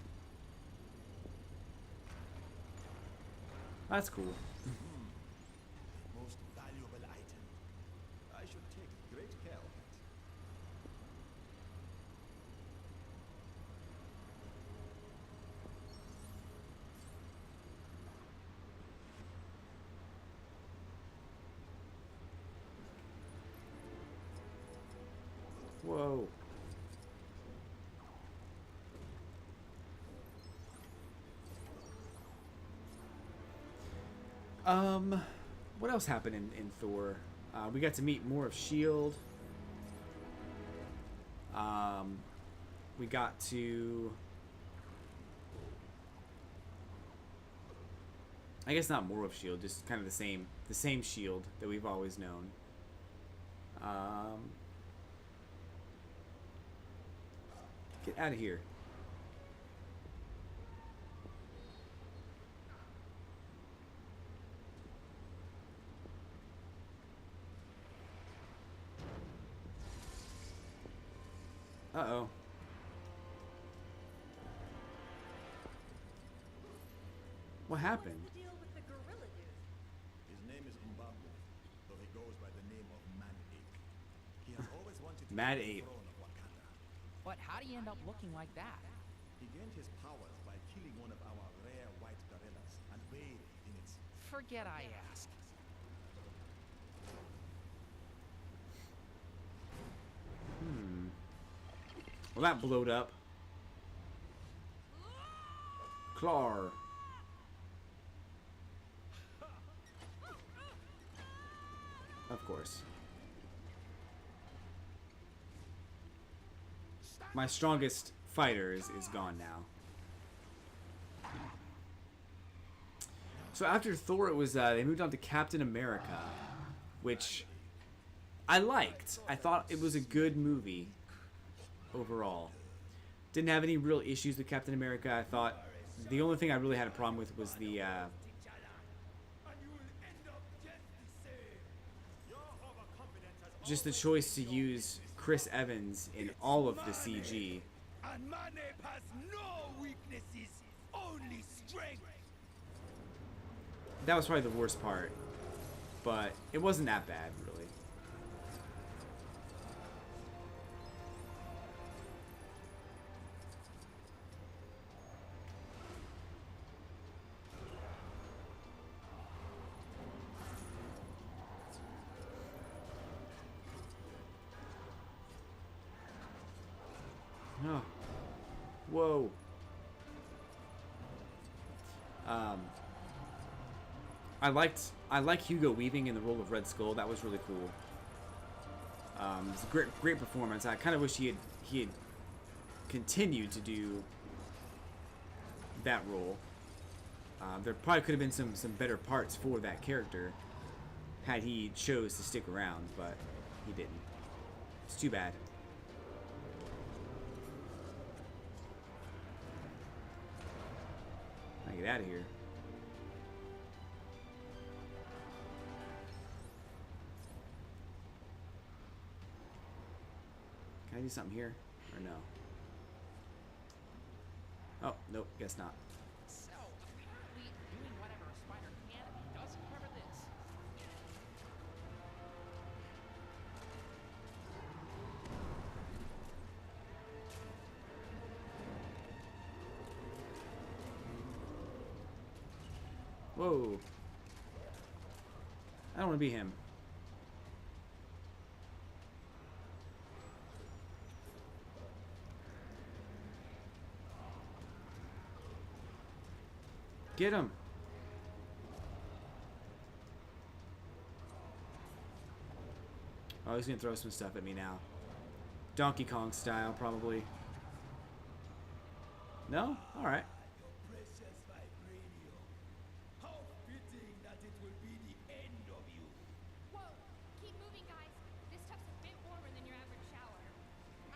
Speaker 1: That's cool.
Speaker 2: Most valuable item. I should take great care of it.
Speaker 1: Whoa. What else happened in Thor? We got to meet more of S.H.I.E.L.D. We got to... I guess not more of S.H.I.E.L.D., just kind of the same S.H.I.E.L.D. that we've always known. Get out of here. Uh-oh. What happened?
Speaker 4: What's the deal with the gorilla dude?
Speaker 2: His name is Mbambo, though he goes by the name of Man-Ape. He has always wanted to
Speaker 1: Mad
Speaker 2: take
Speaker 1: Ape.
Speaker 2: the throne of Wakanda.
Speaker 11: But how do you end up looking like that?
Speaker 2: He gained his powers by killing one of our rare white gorillas and bathed in its...
Speaker 11: Forget I asked.
Speaker 1: Well, that blowed up. Clar. Of course. My strongest fighter is gone now. So after Thor, it was they moved on to Captain America, which I liked. I thought it was a good movie overall. Didn't have any real issues with Captain America. I thought the only thing I really had a problem with was the just the choice to use Chris Evans in all of the CG.
Speaker 3: And Man-Ape has no weaknesses, only strength.
Speaker 1: That was probably the worst part, but it wasn't that bad, really. Oh. Whoa. I like Hugo Weaving in the role of Red Skull. That was really cool. It was a great performance. I kind of wish he had continued to do that role. There probably could have been some better parts for that character had he chose to stick around, but he didn't. It's too bad. I get out of here. Can I do something here? Or no? Oh, nope, guess not.
Speaker 11: So, apparently, doing whatever a spider can doesn't cover this.
Speaker 1: Whoa. I don't want to be him. Get him. Oh, he's gonna throw some stuff at me now. Donkey Kong style, probably. No? Alright.
Speaker 2: Precious vibranium. How fitting that it will be the end of you.
Speaker 6: Whoa! Keep moving, guys. This stuff's a bit warmer than your average shower.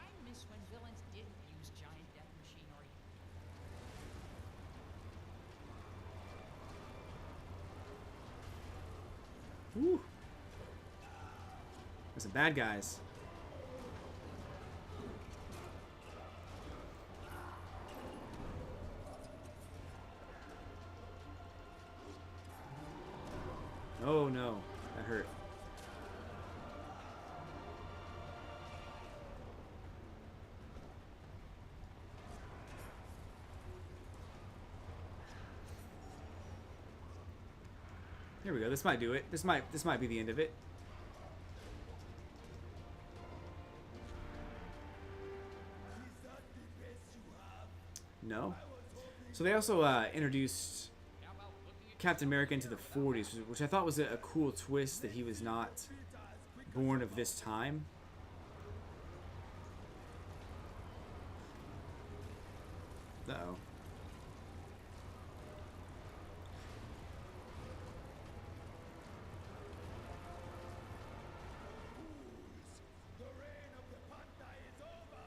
Speaker 11: I miss when villains didn't use giant death machinery.
Speaker 1: Woo. There's some bad guys. Oh no, that hurt. Here we go. This might do it. This might be the end of it. No. So they also introduced Captain America into the 40s, which I thought was a cool twist that he was not born of this time. Uh-oh.
Speaker 2: The reign of the panda is over.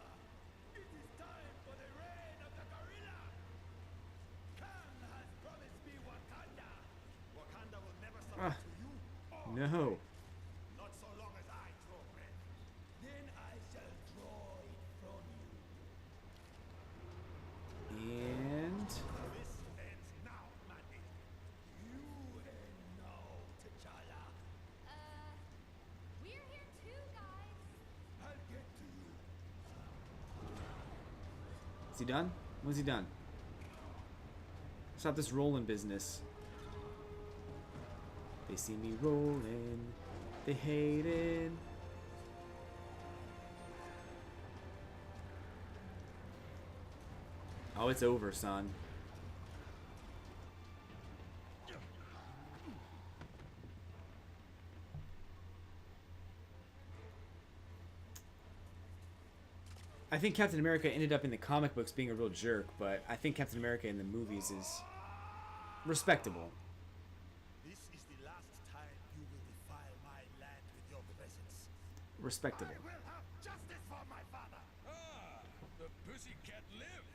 Speaker 2: It is time for the reign of the gorilla. Khan has promised me Wakanda. Wakanda will never submit to you or
Speaker 1: No.
Speaker 2: not so long as I draw breath. Then I shall draw it from you.
Speaker 1: And
Speaker 2: This ends now, Mandy. You end now, T'Challa.
Speaker 6: We're here too, guys.
Speaker 2: I'll get to you.
Speaker 1: is he done? When's he done? Stop this rolling business. They see me rolling. They hate it. Oh, it's over, son. I think Captain America ended up in the comic books being a real jerk, but I think Captain America in the movies is respectable.
Speaker 2: This is the last time you will defile my land with your presence.
Speaker 1: Respectable.
Speaker 2: I will have justice for my father.
Speaker 7: Ah, the pussycat lives.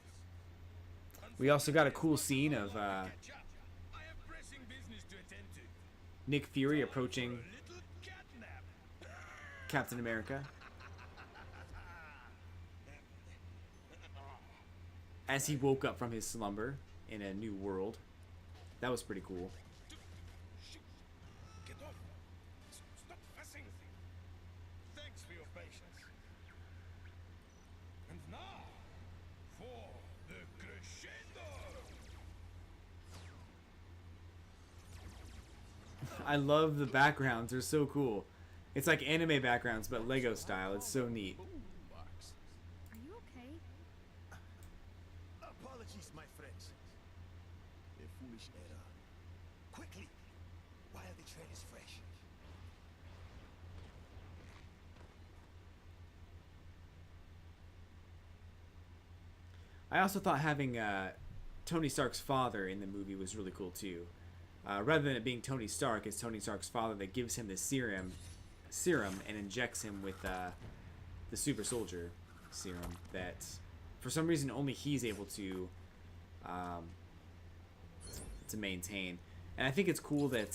Speaker 1: We also got a cool scene of
Speaker 7: Catch up. I have pressing business to attend to.
Speaker 1: Nick Fury approaching
Speaker 7: Little catnap.
Speaker 1: Captain America as he woke up from his slumber in a new world. That was pretty cool.
Speaker 7: Shoot. Get off. Stop fussing. Thanks for your patience. And now, for the crescendo.
Speaker 1: I love the backgrounds. They're so cool. It's like anime backgrounds, but Lego style. It's so neat.
Speaker 8: Are you okay?
Speaker 2: Apologies, my friends. A foolish error. Quickly, trail is fresh.
Speaker 1: I also thought having Tony Stark's father in the movie was really cool too. Rather than it being Tony Stark, it's Tony Stark's father that gives him the serum and injects him with the super soldier serum that for some reason only he's able to maintain. And I think it's cool that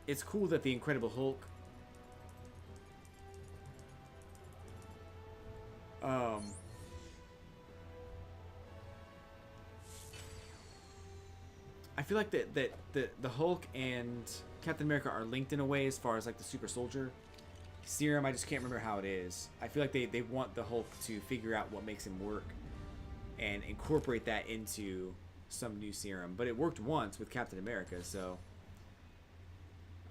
Speaker 1: the Incredible Hulk I feel like that the Hulk and Captain America are linked in a way as far as like the super soldier serum. I just can't remember how it is. I feel like they want the Hulk to figure out what makes him work and incorporate that into some new serum. But it worked once with Captain America, so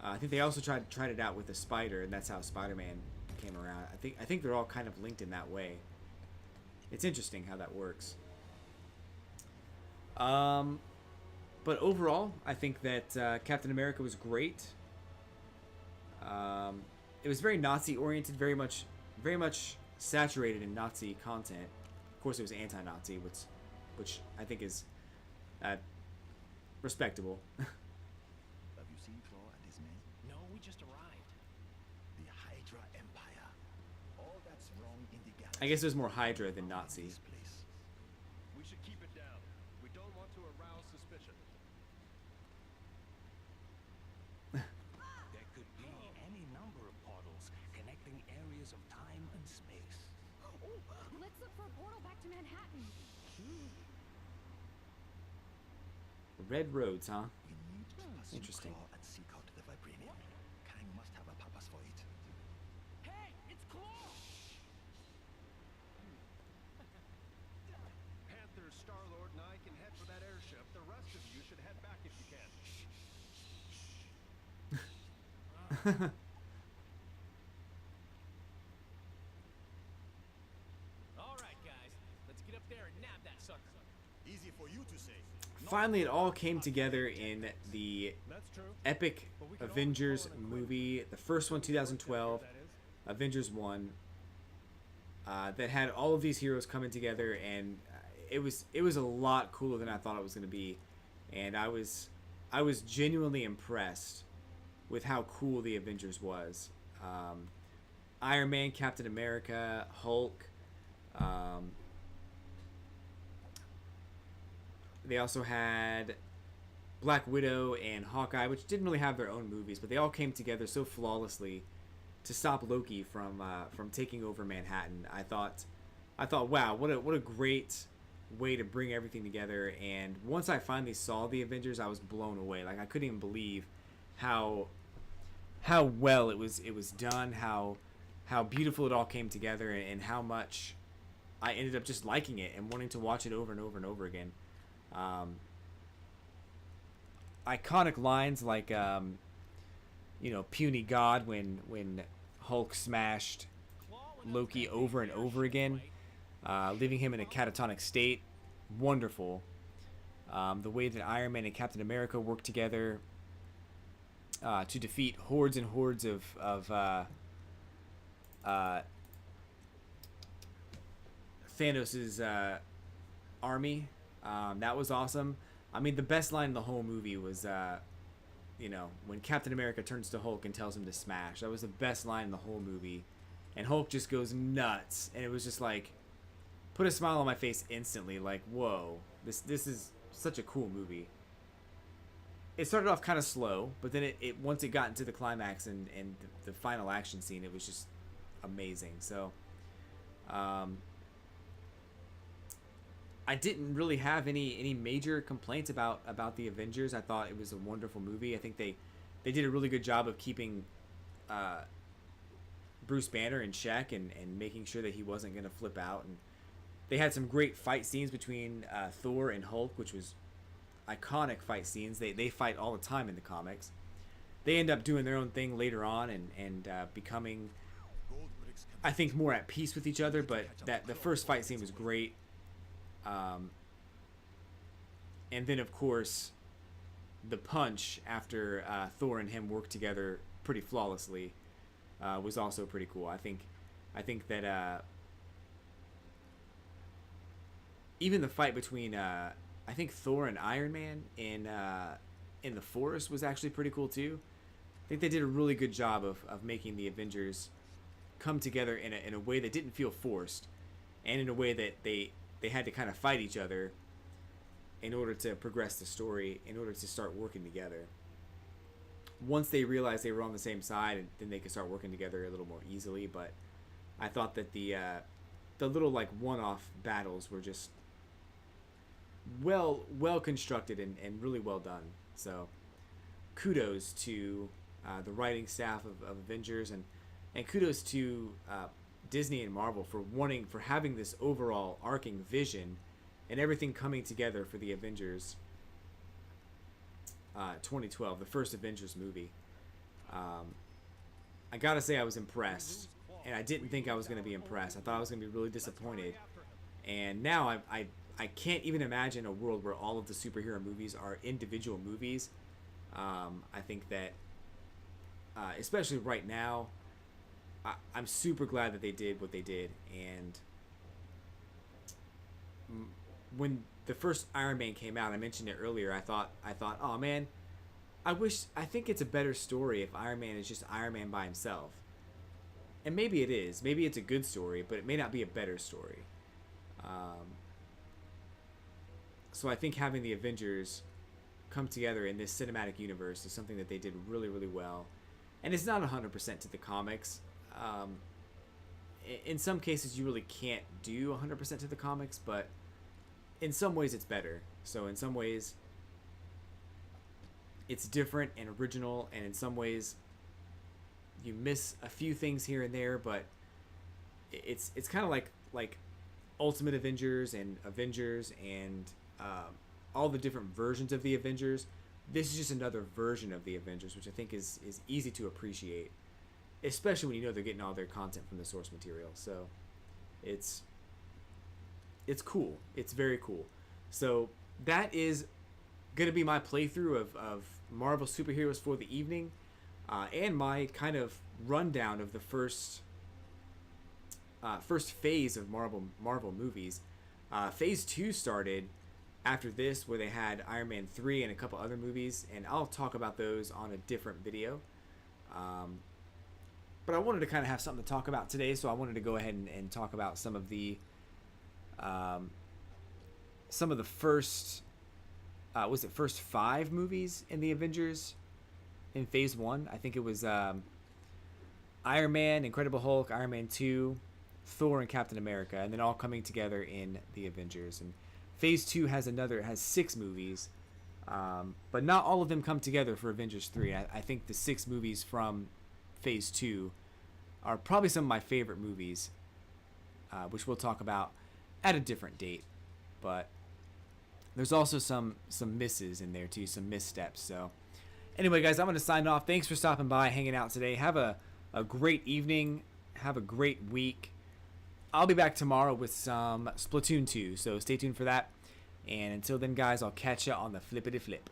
Speaker 1: I think they also tried it out with the Spider, and that's how Spider-Man came around. I think they're all kind of linked in that way. It's interesting how that works. But overall, I think that Captain America was great. It was very Nazi-oriented, very much saturated in Nazi content. Of course, it was anti-Nazi, which I think is respectable.
Speaker 2: Have you seen Claw and his men?
Speaker 3: No, we just arrived.
Speaker 2: The Hydra Empire. All that's wrong in the galaxy.
Speaker 1: I guess there's more Hydra than Nazi.
Speaker 2: This place.
Speaker 10: We should keep it down. We don't want to arouse suspicion.
Speaker 3: There could be any number of portals connecting areas of time and space.
Speaker 8: Oh, let's look for a portal back to Manhattan.
Speaker 1: Red roads, huh?
Speaker 2: We need to pursue
Speaker 1: Interesting.
Speaker 2: Claw and seek out the vibranium. Kang must have a purpose for it.
Speaker 3: Hey, it's Claw!
Speaker 10: Panther, Star-Lord, and I can head for that airship. The rest of you should head back if you can.
Speaker 3: All right, guys. Let's get up there and nab that sucker.
Speaker 2: Easy for you to say.
Speaker 1: Finally, it all came together in the
Speaker 10: That's true.
Speaker 1: epic Avengers movie, the first one, 2012, Avengers 1, that had all of these heroes coming together, and it was a lot cooler than I thought it was going to be, and I was genuinely impressed with how cool the Avengers was. Iron Man, Captain America, Hulk. They also had Black Widow and Hawkeye, which didn't really have their own movies, but they all came together so flawlessly to stop Loki from taking over Manhattan. I thought, wow, what a great way to bring everything together. And once I finally saw the Avengers, I was blown away. Like, I couldn't even believe how well it was done, how beautiful it all came together, and how much I ended up just liking it and wanting to watch it over and over and over again. Iconic lines like puny god when Hulk smashed Loki over and over again, leaving him in a catatonic state. Wonderful. The way that Iron Man and Captain America worked together to defeat hordes and hordes of Thanos' army. That was awesome. I mean, the best line in the whole movie was, when Captain America turns to Hulk and tells him to smash. That was the best line in the whole movie. And Hulk just goes nuts. And it was just like, put a smile on my face instantly. Like, whoa, this is such a cool movie. It started off kind of slow, but then it once it got into the climax and the final action scene, it was just amazing. So, I didn't really have any major complaints about the Avengers. I thought it was a wonderful movie. I think they did a really good job of keeping Bruce Banner in check and making sure that he wasn't going to flip out. And they had some great fight scenes between Thor and Hulk, which was iconic fight scenes. They fight all the time in the comics. They end up doing their own thing later on and becoming, I think, more at peace with each other. But the first fight scene was great. And then, of course, the punch after Thor and him worked together pretty flawlessly was also pretty cool. I think that even the fight between I think Thor and Iron Man in the forest was actually pretty cool too. I think they did a really good job of making the Avengers come together in a way that didn't feel forced, and in a way that they had to kind of fight each other in order to progress the story, in order to start working together. Once they realized they were on the same side, then they could start working together a little more easily. But I thought that the little like one-off battles were just well constructed and really well done. So kudos to the writing staff of Avengers, and kudos to Disney and Marvel for having this overall arcing vision and everything coming together for the Avengers 2012, the first Avengers movie. I gotta say I was impressed, and I didn't think I was going to be impressed. I thought I was going to be really disappointed, and now I can't even imagine a world where all of the superhero movies are individual movies. I think that especially right now, I'm super glad that they did what they did. And when the first Iron Man came out, I mentioned it earlier, I thought, oh man, I think it's a better story if Iron Man is just Iron Man by himself. And maybe it is. Maybe it's a good story, but it may not be a better story. So I think having the Avengers come together in this cinematic universe is something that they did really, really well. And it's not 100% to the comics. In some cases, you really can't do 100% to the comics, but in some ways it's better. So in some ways it's different and original, and in some ways you miss a few things here and there, but it's kind of like Ultimate Avengers and all the different versions of the Avengers. This is just another version of the Avengers, which I think is easy to appreciate, especially when you know they're getting all their content from the source material. So it's cool. It's very cool. So that is going to be my playthrough of Marvel superheroes for the evening, and my kind of rundown of the first phase of Marvel movies. Phase 2 started after this, where they had Iron Man 3 and a couple other movies, and I'll talk about those on a different video. But I wanted to kind of have something to talk about today, so I wanted to go ahead and talk about some of the first first 5 movies in the Avengers in Phase 1. I think it was Iron Man, Incredible Hulk, Iron Man 2, Thor, and Captain America, and then all coming together in the Avengers. And Phase 2 has 6 movies, but not all of them come together for Avengers 3. I think the 6 movies from Phase 2 are probably some of my favorite movies, which we'll talk about at a different date. But there's also some misses in there too, some missteps. So anyway, guys, I'm going to sign off. Thanks for stopping by, hanging out today. Have a great evening. Have a great week. I'll be back tomorrow with some Splatoon 2, so stay tuned for that. And until then, guys, I'll catch you on the flippity flip.